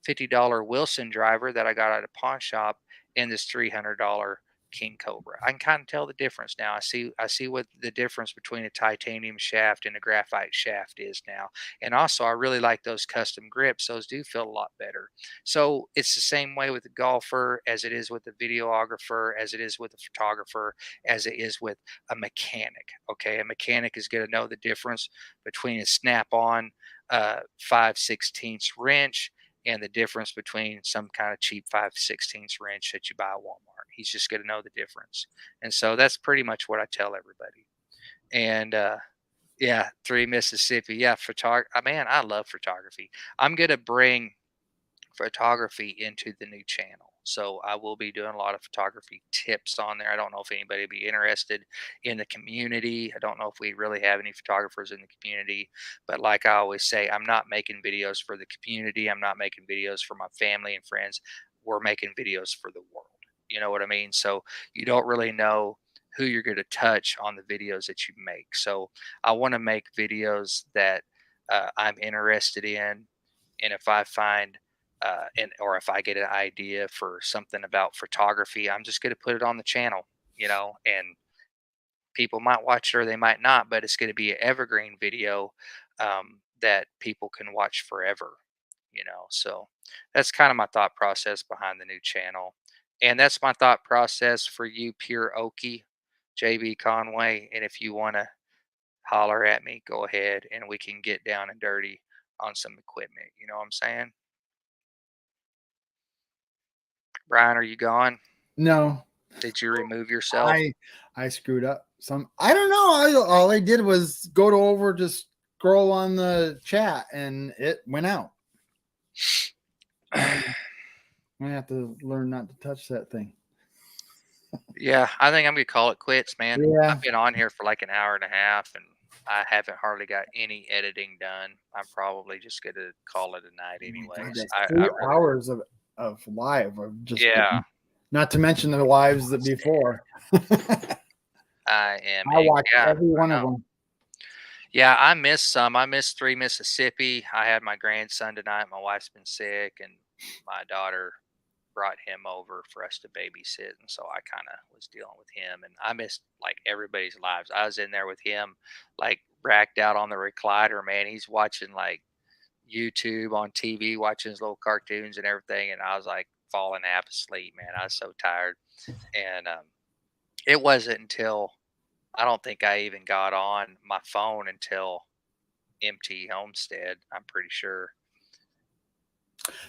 $50 Wilson driver that I got at a pawn shop and this $300 King Cobra. I can kind of tell the difference now. I see what the difference between a titanium shaft and a graphite shaft is now. And also I really like those custom grips. Those do feel a lot better. So it's the same way with the golfer as it is with the videographer, as it is with the photographer, as it is with a mechanic. Okay. A mechanic is going to know the difference between a snap-on 5/16 wrench and the difference between some kind of cheap 5/16 wrench that you buy at Walmart. He's just going to know the difference. And so that's pretty much what I tell everybody. And yeah, 3 Mississippi. Yeah, man, I love photography. I'm going to bring photography into the new channel. So I will be doing a lot of photography tips on there. I don't know if anybody would be interested in the community. I don't know if we really have any photographers in the community, but like I always say, I'm not making videos for the community. I'm not making videos for my family and friends. We're making videos for the world. You know what I mean? So you don't really know who you're going to touch on the videos that you make. So I want to make videos that I'm interested in. And if I find or if I get an idea for something about photography, I'm just going to put it on the channel, you know, and people might watch it or they might not, but it's going to be an evergreen video that people can watch forever, So that's kind of my thought process behind the new channel. And that's my thought process for you, Pure Okie, JB Conway. And if you want to holler at me, go ahead and we can get down and dirty on some equipment. You know what I'm saying? Brian, are you gone? No, Did you remove yourself? I screwed up. I don't know. All I did was go to over to scroll on the chat and it went out. I'm gonna have to learn not to touch that thing. Yeah, I think I'm gonna call it quits, man. Yeah. I've been on here for like an hour and a half and I haven't hardly got any editing done. I'm probably just gonna call it a night anyways. That's I 3 really, hours of live of just yeah, not to mention the lives that before. I am. I watched Yeah, every one I of know. them. Yeah, I missed some. I missed 3 Mississippi. I had my grandson tonight. My wife's been sick, and my daughter brought him over for us to babysit, and so I kind of was dealing with him. And I missed like everybody's lives. I was in there with him, like racked out on the recliner. Man, he's watching like YouTube on TV, watching his little cartoons and everything, and I was like falling half asleep. Man, I was so tired, and it wasn't until I don't think I even got on my phone until MT Homestead. I'm pretty sure.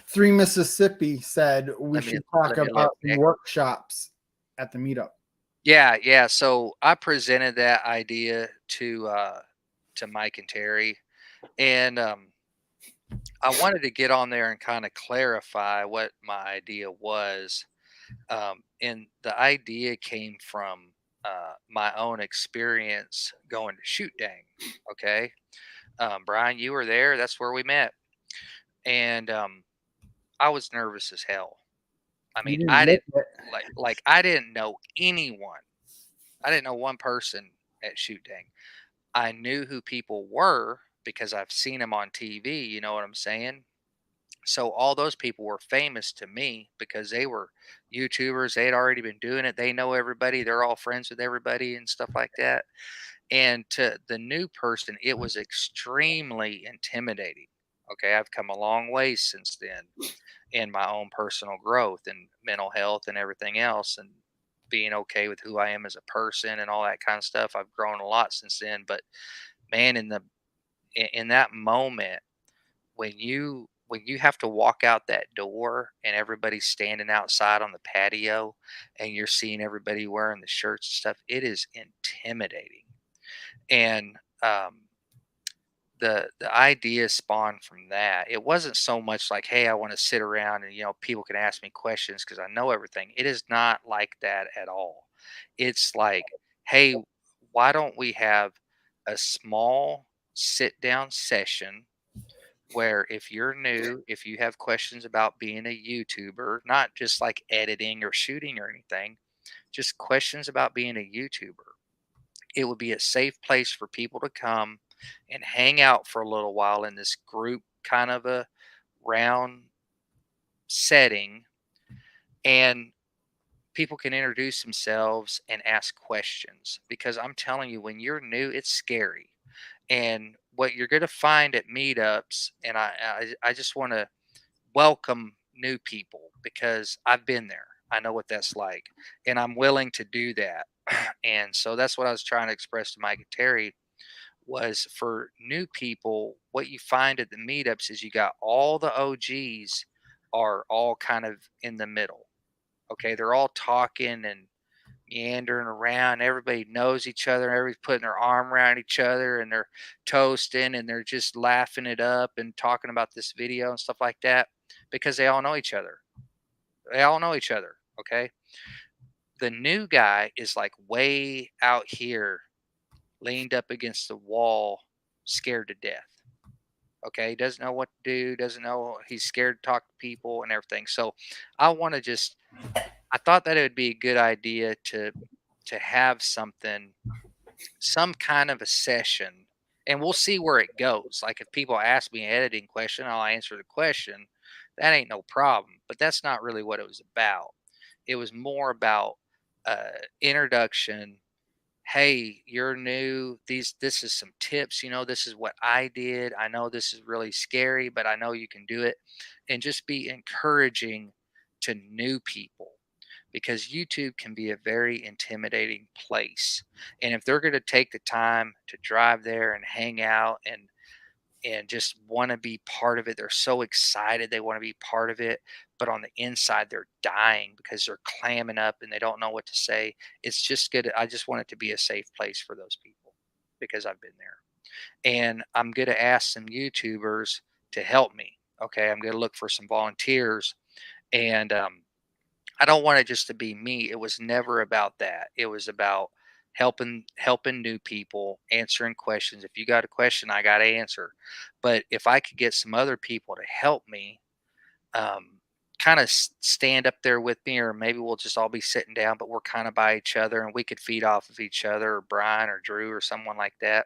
3 Mississippi said we Let me should talk let me look, about the Nick. workshops at the meetup. Yeah. So I presented that idea to Mike and Terry, and I wanted to get on there and kind of clarify what my idea was. And the idea came from my own experience going to Shoot Dang. Okay, Brian, you were there. That's where we met, and I was nervous as hell. I You mean, didn't I look didn't like I didn't know anyone. I didn't know one person at Shoot Dang. I knew who people were because I've seen them on TV. You know what I'm saying? So all those people were famous to me because they were YouTubers. They had already been doing it. They know everybody. They're all friends with everybody and stuff like that. And to the new person, it was extremely intimidating. Okay, I've come a long way since then in my own personal growth and mental health and everything else and being okay with who I am as a person and all that kind of stuff. I've grown a lot since then, but man, in that moment when you have to walk out that door and everybody's standing outside on the patio and you're seeing everybody wearing the shirts and stuff, it is intimidating. And the idea spawned from that. It wasn't so much like, hey, I want to sit around and people can ask me questions because I know everything. It is not like that at all. It's like, hey, why don't we have a small sit down session where if you're new, if you have questions about being a YouTuber, not just like editing or shooting or anything, just questions about being a YouTuber, it would be a safe place for people to come and hang out for a little while in this group kind of a round setting, and people can introduce themselves and ask questions, because I'm telling you, when you're new, it's scary. And what you're going to find at meetups, and I just want to welcome new people because I've been there. I know what that's like, and I'm willing to do that. And so that's what I was trying to express to Mike and Terry was for new people, what you find at the meetups is you got all the OGs are all kind of in the middle. Okay, they're all talking and meandering around. Everybody knows each other. Everybody's putting their arm around each other and they're toasting and they're just laughing it up and talking about this video and stuff like that because they all know each other. They all know each other. Okay. The new guy is like way out here, leaned up against the wall, scared to death. Okay. Doesn't know what to do, doesn't know, he's scared to talk to people and everything. So I want to just, I thought that it would be a good idea to have something, some kind of a session, and we'll see where it goes. Like if people ask me an editing question, I'll answer the question. That ain't no problem. But that's not really what it was about. It was more about introduction, hey, you're new. This is some tips. This is what I did. I know this is really scary, but I know you can do it. And just be encouraging to new people because YouTube can be a very intimidating place. And if they're going to take the time to drive there and hang out and just want to be part of it. They're so excited they want to be part of it, but on the inside they're dying because they're clamming up and they don't know what to say. It's just good. I just want it to be a safe place for those people because I've been there. And I'm going to ask some YouTubers to help me. Okay, I'm going to look for some volunteers, and I don't want it just to be me. It was never about that. It was about helping new people, answering questions. If you got a question, I got to answer. But if I could get some other people to help me, kind of stand up there with me, or maybe we'll just all be sitting down, but we're kind of by each other and we could feed off of each other, or Brian or Drew or someone like that,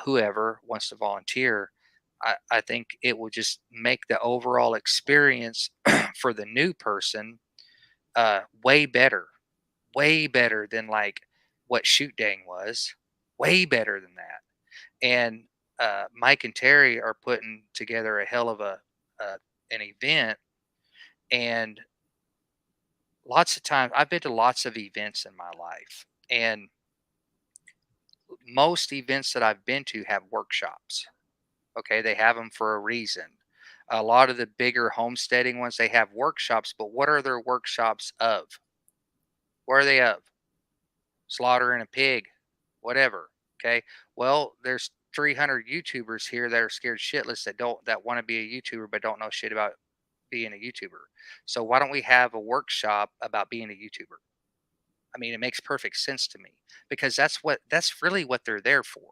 whoever wants to volunteer. I think it will just make the overall experience for the new person way better than like what Shoot Dang was, way better than that. And Mike and Terry are putting together a hell of an event, and lots of times I've been to lots of events in my life, and most events that I've been to have workshops. Okay, they have them for a reason. A lot of the bigger homesteading ones, they have workshops, but what are their workshops of? What are they of? Slaughtering a pig, whatever. Okay. Well, there's 300 YouTubers here that are scared shitless that want to be a YouTuber but don't know shit about being a YouTuber. So why don't we have a workshop about being a YouTuber? I mean, it makes perfect sense to me because that's really what they're there for.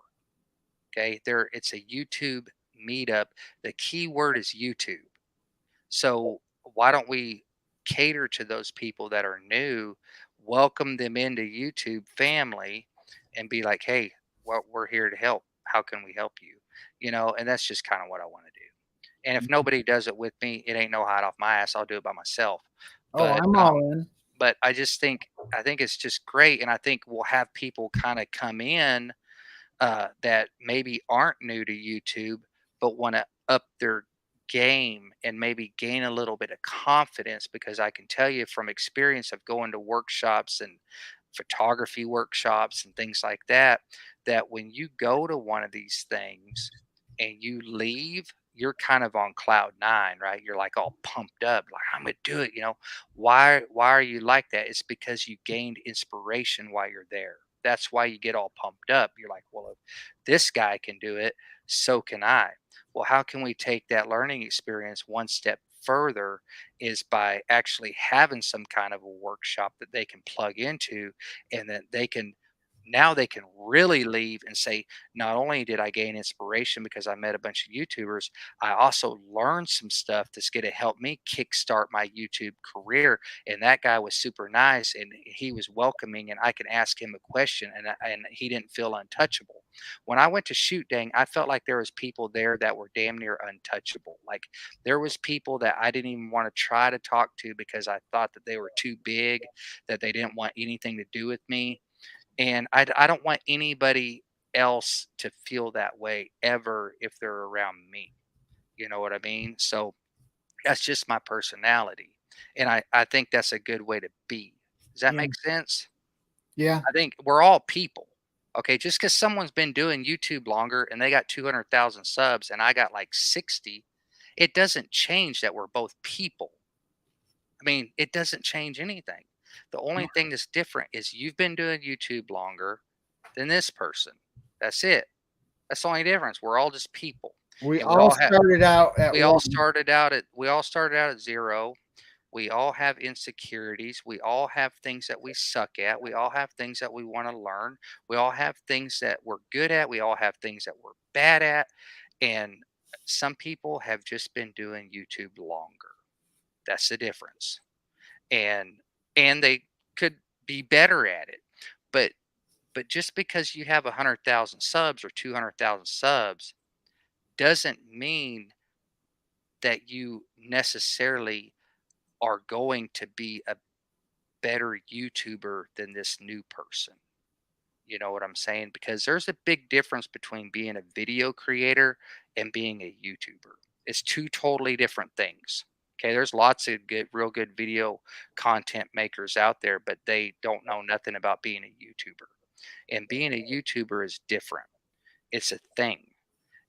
Okay. It's a YouTube meetup. The key word is YouTube. So why don't we cater to those people that are new, welcome them into YouTube family, and be like, hey, well, we're here to help. How can we help you? And that's just kind of what I want to do. And if nobody does it with me, it ain't no hide off my ass. I'll do it by myself. Oh, But I'm all in. but I think it's just great, and I think we'll have people kind of come in that maybe aren't new to YouTube but want to up their game and maybe gain a little bit of confidence, because I can tell you from experience of going to workshops and photography workshops and things like that, that when you go to one of these things and you leave, you're kind of on cloud nine, right? You're like all pumped up, like I'm gonna do it. Why are you like that? It's because you gained inspiration while you're there. That's why you get all pumped up. You're like, well, if this guy can do it, so can I. Well, how can we take that learning experience one step further is by actually having some kind of a workshop that they can plug into, and that they can really leave and say, not only did I gain inspiration because I met a bunch of YouTubers, I also learned some stuff that's going to help me kickstart my YouTube career. And that guy was super nice and he was welcoming, and I can ask him a question, and he didn't feel untouchable. When I went to Shoot Dang, I felt like there was people there that were damn near untouchable. Like there was people that I didn't even want to try to talk to because I thought that they were too big, that they didn't want anything to do with me. And I don't want anybody else to feel that way ever if they're around me. You know what I mean? So that's just my personality. And I think that's a good way to be. Does that Yeah. make sense? Yeah. I think we're all people. Okay. Just because someone's been doing YouTube longer and they got 200,000 subs and I got like 60, it doesn't change that we're both people. I mean, it doesn't change anything. The only thing that's different is you've been doing YouTube longer than this person. That's it. That's the only difference. We're all just people. We And all started out at we all one. started out at zero. We all have insecurities. We all have things that we suck at. We all have things that we want to learn. We all have things that we're good at. We all have things that we're bad at. And some people have just been doing YouTube longer. That's the difference. And they could be better at it. But just because you have 100,000 subs or 200,000 subs doesn't mean that you necessarily are going to be a better YouTuber than this new person. You know what I'm saying? Because there's a big difference between being a video creator and being a YouTuber. It's two totally different things. Okay, there's lots of real good video content makers out there, but they don't know nothing about being a YouTuber. And being a YouTuber is different. It's a thing.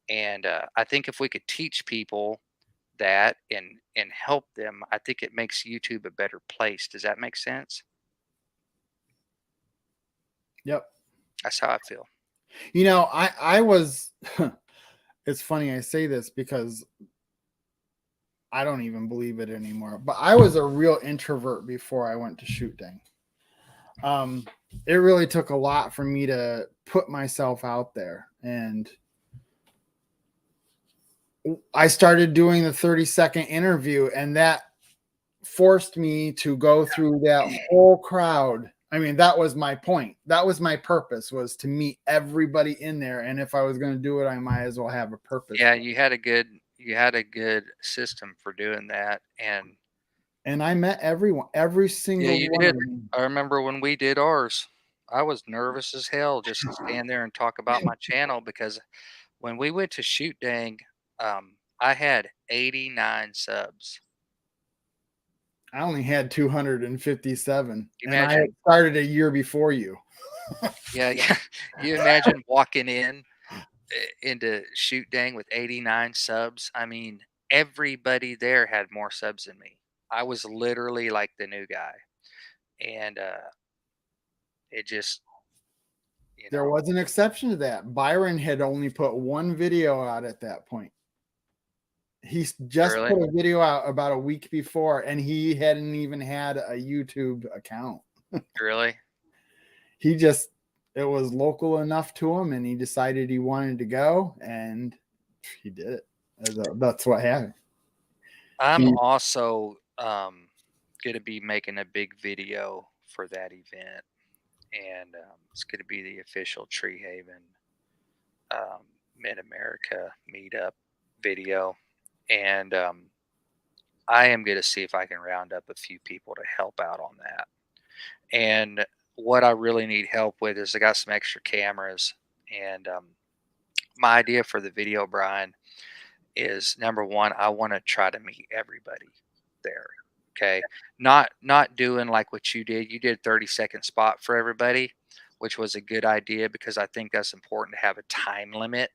And I think if we could teach people that and help them, I think it makes YouTube a better place. Does that make sense? Yep. That's how I feel. You know, I was it's funny I say this because I don't even believe it anymore, but I was a real introvert before I went to Shoot Dang. It really took a lot for me to put myself out there, and I started doing the 30-second interview, and that forced me to go through that whole crowd. I mean, that was my point. That was my purpose, was to meet everybody in there. And if I was going to do it, I might as well have a purpose. Yeah, you had a good system for doing that. And I met everyone, every single you one did. of them. I remember when we did ours, I was nervous as hell just to stand there and talk about my channel, because when we went to Shoot Dang, I had 89 subs. I only had 257, and I had Imagine, started a year before you. yeah, you imagine walking into Shoot Dang with 89 subs. I mean, everybody there had more subs than me. I was literally like the new guy, and it just, There was an exception to that. Byron had only put one video out at that point. He just Really? put a video out about a week before, and he hadn't even had a YouTube account. Really? It was local enough to him, and he decided he wanted to go, and he did it. That's what happened. I'm also going to be making a big video for that event, and it's going to be the official Tree Haven Mid America meetup video, and I am going to see if I can round up a few people to help out on that. And what I really need help with is I got some extra cameras, and my idea for the video, Brian, is number one, I want to try to meet everybody there. Okay. Not doing like what you did. You did 30-second spot for everybody, which was a good idea, because I think that's important to have a time limit,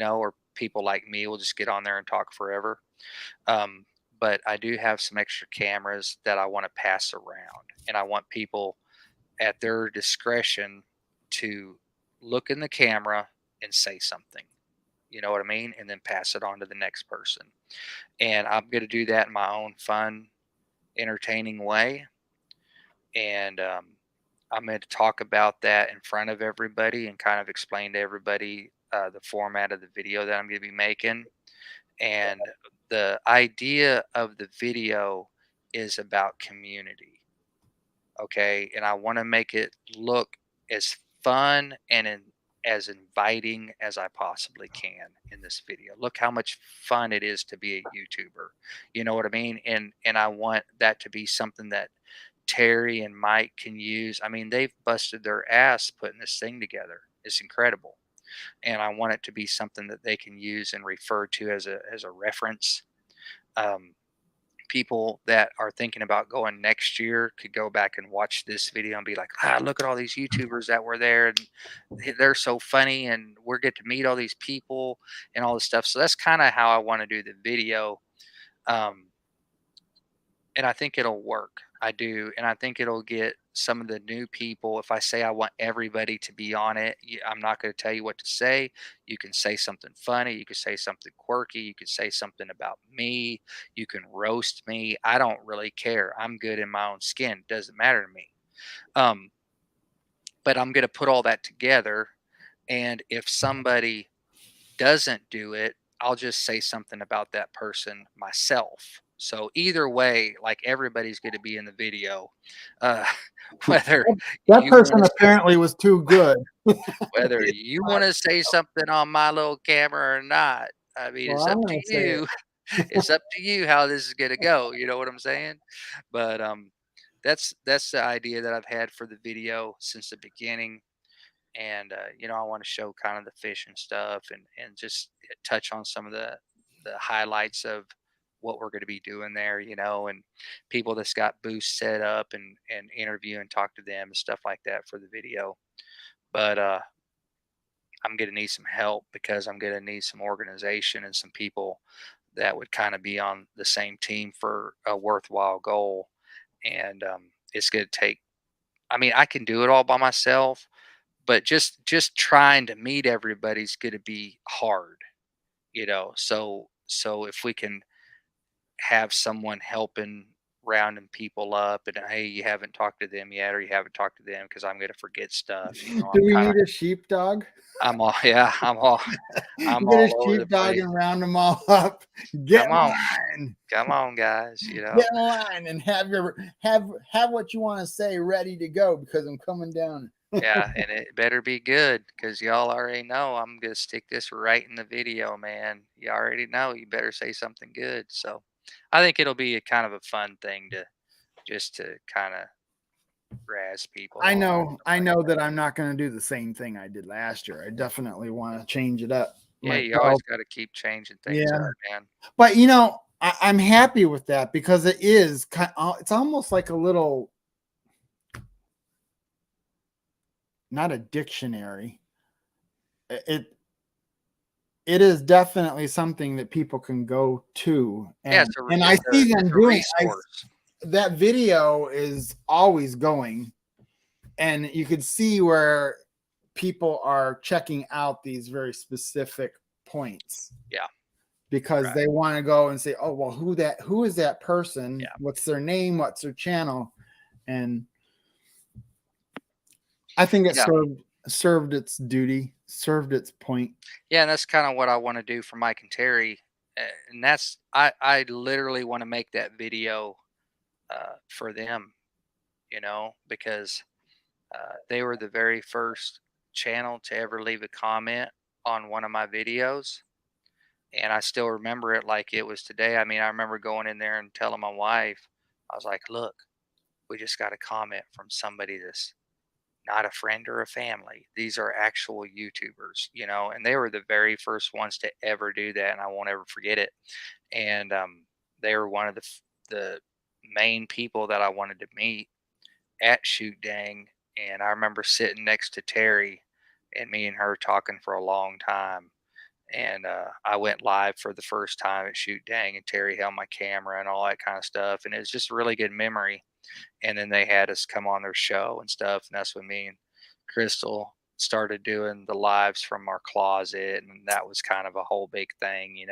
or people like me will just get on there and talk forever. But I do have some extra cameras that I want to pass around, and I want people at their discretion to look in the camera and say something. You know what I mean? And then pass it on to the next person. And I'm going to do that in my own fun, entertaining way. And I'm going to talk about that in front of everybody and kind of explain to everybody the format of the video that I'm going to be making. And the idea of the video is about community. Okay. And I want to make it look as fun and as inviting as I possibly can in this video. Look how much fun it is to be a YouTuber. You know what I mean? And I want that to be something that Terry and Mike can use. I mean, they've busted their ass putting this thing together. It's incredible. And I want it to be something that they can use and refer to as a reference. People that are thinking about going next year could go back and watch this video and be like, look at all these YouTubers that were there, and they're so funny, and we're get to meet all these people and all this stuff. So that's kind of how I want to do the video. And I think it'll work. I do. And I think it'll get some of the new people. If I say I want everybody to be on it, I'm not going to tell you what to say. You can say something funny. You can say something quirky. You can say something about me. You can roast me. I don't really care. I'm good in my own skin. It doesn't matter to me. But I'm going to put all that together. And if somebody doesn't do it, I'll just say something about that person myself. So either way, like, everybody's going to be in the video, whether that person wanna, apparently was too good. whether you want to say something on my little camera or not. I mean, Well, it's up I'm to gonna say you. It's up to you how this is going to go. You know what I'm saying? But that's the idea that I've had for the video since the beginning. and I want to show kind of the fish and stuff, and just touch on some of the highlights of what we're going to be doing there, and people that's got booths set up, and interview and talk to them and stuff like that for the video. But I'm going to need some help, because I'm going to need some organization and some people that would kind of be on the same team for a worthwhile goal. And it's going to take, I mean, I can do it all by myself, but just trying to meet everybody's going to be hard, so if we can have someone helping, rounding people up, and hey, you haven't talked to them yet, or you haven't talked to them, because I'm going to forget stuff. Do we need a sheepdog? I'm all yeah, I'm You get a all over the sheepdog place. and round them all up. Get Come in on, line. come on, guys. Get in line and have what you want to say ready to go, because I'm coming down. Yeah, and it better be good, because y'all already know I'm gonna stick this right in the video, man. You already know you better say something good. So I think it'll be a kind of a fun thing to just to kind of razz people I on. know that I'm not going to do the same thing I did last year. I definitely want to change it up. Yeah, you myself. always got to keep changing things Yeah. up, man. But I'm happy with that, because it is it's almost like a little, not a dictionary. It is definitely something that people can go to, and, Yeah, and I see them doing. resource. That video is always going, and you could see where people are checking out these very specific points. Yeah. Because Right. they want to go and say, oh, well, who is that person? Yeah. What's their name? What's their channel? And I think it Yeah. served its duty, served its point. Yeah, and that's kind of what I want to do for Mike and Terry. And that's I literally want to make that video for them, because they were the very first channel to ever leave a comment on one of my videos. And I still remember it like it was today. I mean, I remember going in there and telling my wife, I was like, look, we just got a comment from somebody that's not a friend or a family. These are actual YouTubers, and they were the very first ones to ever do that. And I won't ever forget it. And they were one of the main people that I wanted to meet at Shoot Dang. And I remember sitting next to Terry, and me and her talking for a long time. And I went live for the first time at Shoot Dang, and Terry held my camera and all that kind of stuff. And it was just a really good memory. And then they had us come on their show and stuff. And that's when me and Crystal started doing the lives from our closet. And that was kind of a whole big thing,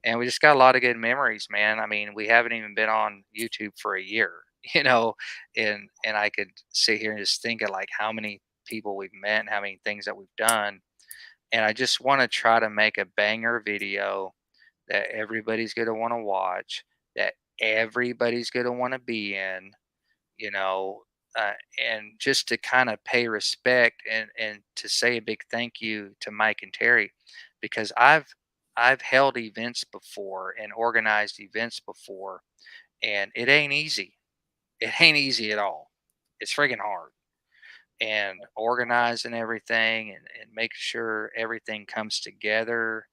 And we just got a lot of good memories, man. I mean, we haven't even been on YouTube for a year, and I could sit here and just think of like how many people we've met and how many things that we've done. And I just want to try to make a banger video that everybody's going to want to watch, that everybody's going to want to be in, you know, and just to kind of pay respect, and to say a big thank you to Mike and Terry, because I've held events before and organized events before, and it ain't easy. It ain't easy at all. It's friggin' hard. And organizing everything, and making sure everything comes together,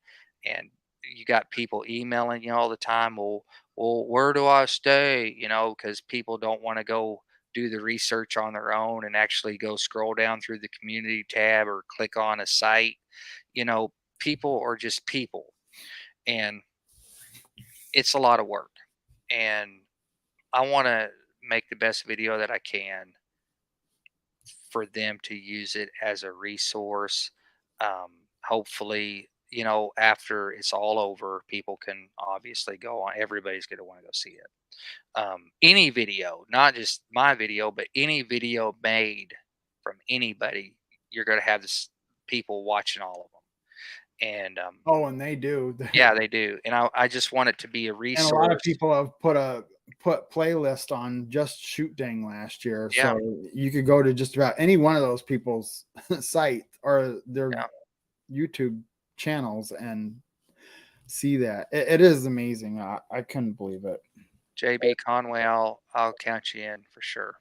and you got people emailing you all the time, well, where do I stay, because people don't want to go do the research on their own and actually go scroll down through the community tab or click on a site. People are just people, and it's a lot of work, and I want to make the best video that I can for them to use it as a resource. Hopefully, after it's all over, people can obviously go on. Everybody's going to want to go see it. Any video, not just my video, but any video made from anybody, you're going to have this people watching all of them. And And they do. yeah, they do. And I just want it to be a resource. And a lot of people have put playlist on just Shoot Dang last year. Yeah. So you could go to just about any one of those people's site or their YouTube channels and see that. It is amazing. I couldn't believe it. JB Conway, I'll count you in for sure.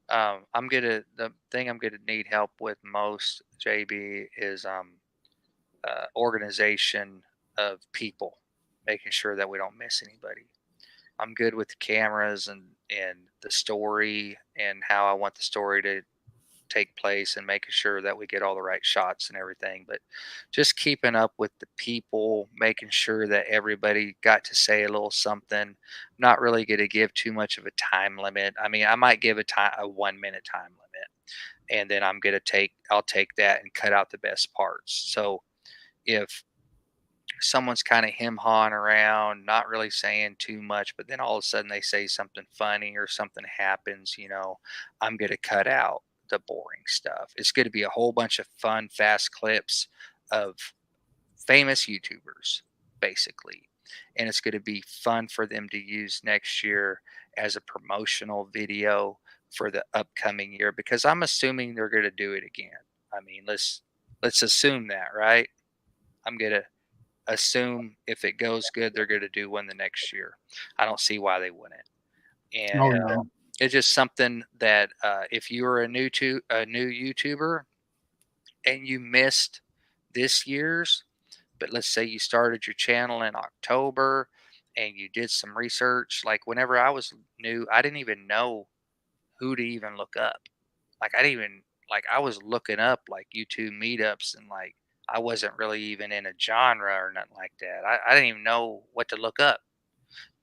The thing I'm gonna need help with most, JB, is organization of people, making sure that we don't miss anybody. I'm good with the cameras and the story and how I want the story to take place and making sure that we get all the right shots and everything. But just keeping up with the people, making sure that everybody got to say a little something. Not really going to give too much of a time limit. I mean, I might give a 1 minute time limit, and then I'll take that and cut out the best parts. So if someone's kind of him hawing around, not really saying too much, but then all of a sudden they say something funny or something happens, I'm going to cut out the boring stuff. It's going to be a whole bunch of fun, fast clips of famous YouTubers, basically. And it's going to be fun for them to use next year as a promotional video for the upcoming year, because I'm assuming they're going to do it again. I mean, let's assume that, right? I'm going to assume if it goes good, they're going to do one the next year. I don't see why they wouldn't. And Oh no. it's just something that if you were a new YouTuber and you missed this year's, but let's say you started your channel in October and you did some research. Like whenever I was new, I didn't even know who to even look up. Like I was looking up like YouTube meetups, and like I wasn't really even in a genre or nothing like that. I didn't even know what to look up,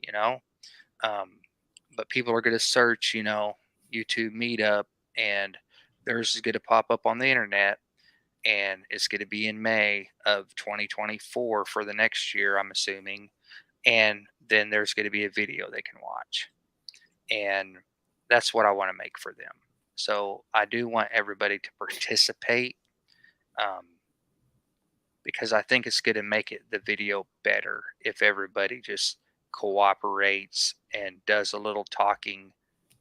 you know. Um, but people are going to search, YouTube meetup, and theirs is going to pop up on the internet, and it's going to be in May of 2024 for the next year, I'm assuming. And then there's going to be a video they can watch, and that's what I want to make for them. So I do want everybody to participate, um, because I think it's going to make the video better if everybody just cooperates and does a little talking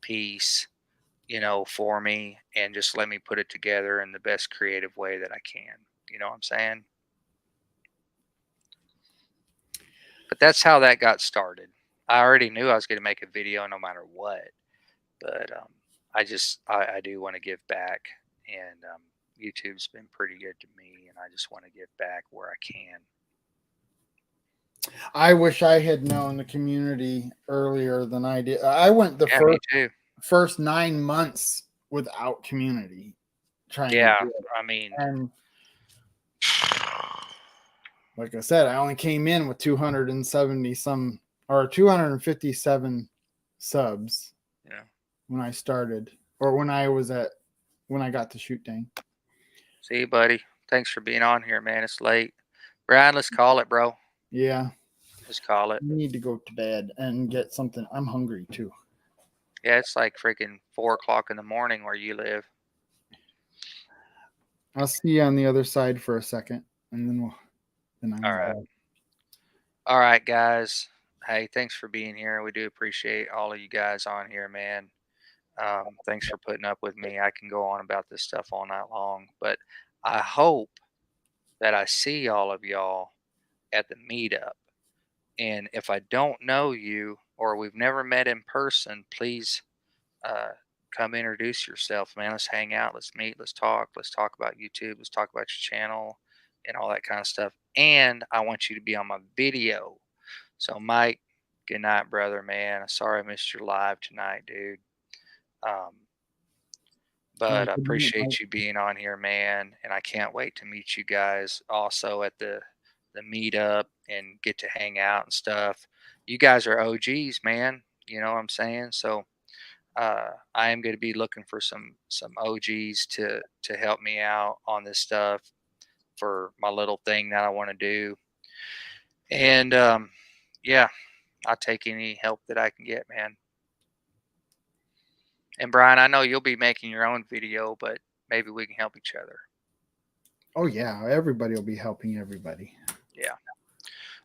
piece, for me, and just let me put it together in the best creative way that I can. You know what I'm saying? But that's how that got started. I already knew I was going to make a video no matter what, but I do want to give back, and YouTube's been pretty good to me, and I just want to give back where I can. I wish I had known the community earlier than I did. I went the Me too. first 9 months without community trying Yeah, to do it. I mean, And like I said, I only came in with 270 some or 257 subs. Yeah. When I started, or when I got to Shoot Dang. See you, buddy. Thanks for being on here, man. It's late. Brian, let's call it, bro. Yeah. Just call it. You need to go to bed and get something. I'm hungry too. Yeah, it's like freaking 4 o'clock in the morning where you live. I'll see you on the other side for a second, and then I'm All right. All right, guys. Hey, thanks for being here. We do appreciate all of you guys on here, man. Thanks for putting up with me. I can go on about this stuff all night long, but I hope that I see all of y'all at the meetup. And if I don't know you or we've never met in person, please come introduce yourself, man. Let's hang out. Let's meet. Let's talk. Let's talk about YouTube. Let's talk about your channel and all that kind of stuff. And I want you to be on my video. So, Mike, good night, brother, man. Sorry I missed your live tonight, dude. But I appreciate you being on here, man. And I can't wait to meet you guys also at the meetup and get to hang out and stuff. You guys are OGs, man. You know what I'm saying? So I am going to be looking for some OGs to help me out on this stuff for my little thing that I want to do. And yeah, I'll take any help that I can get, man. And Brian, I know you'll be making your own video, but maybe we can help each other. Oh yeah, everybody will be helping everybody. Yeah.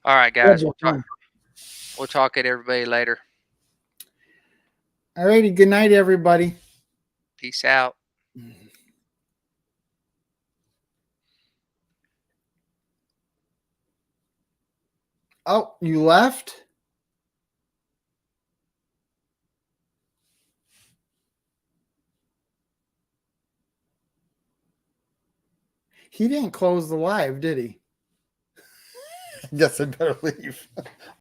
All right, guys. We'll talk at everybody later. All righty. Good night, everybody. Peace out. Oh, you left? He didn't close the live, did he? I guess I better leave.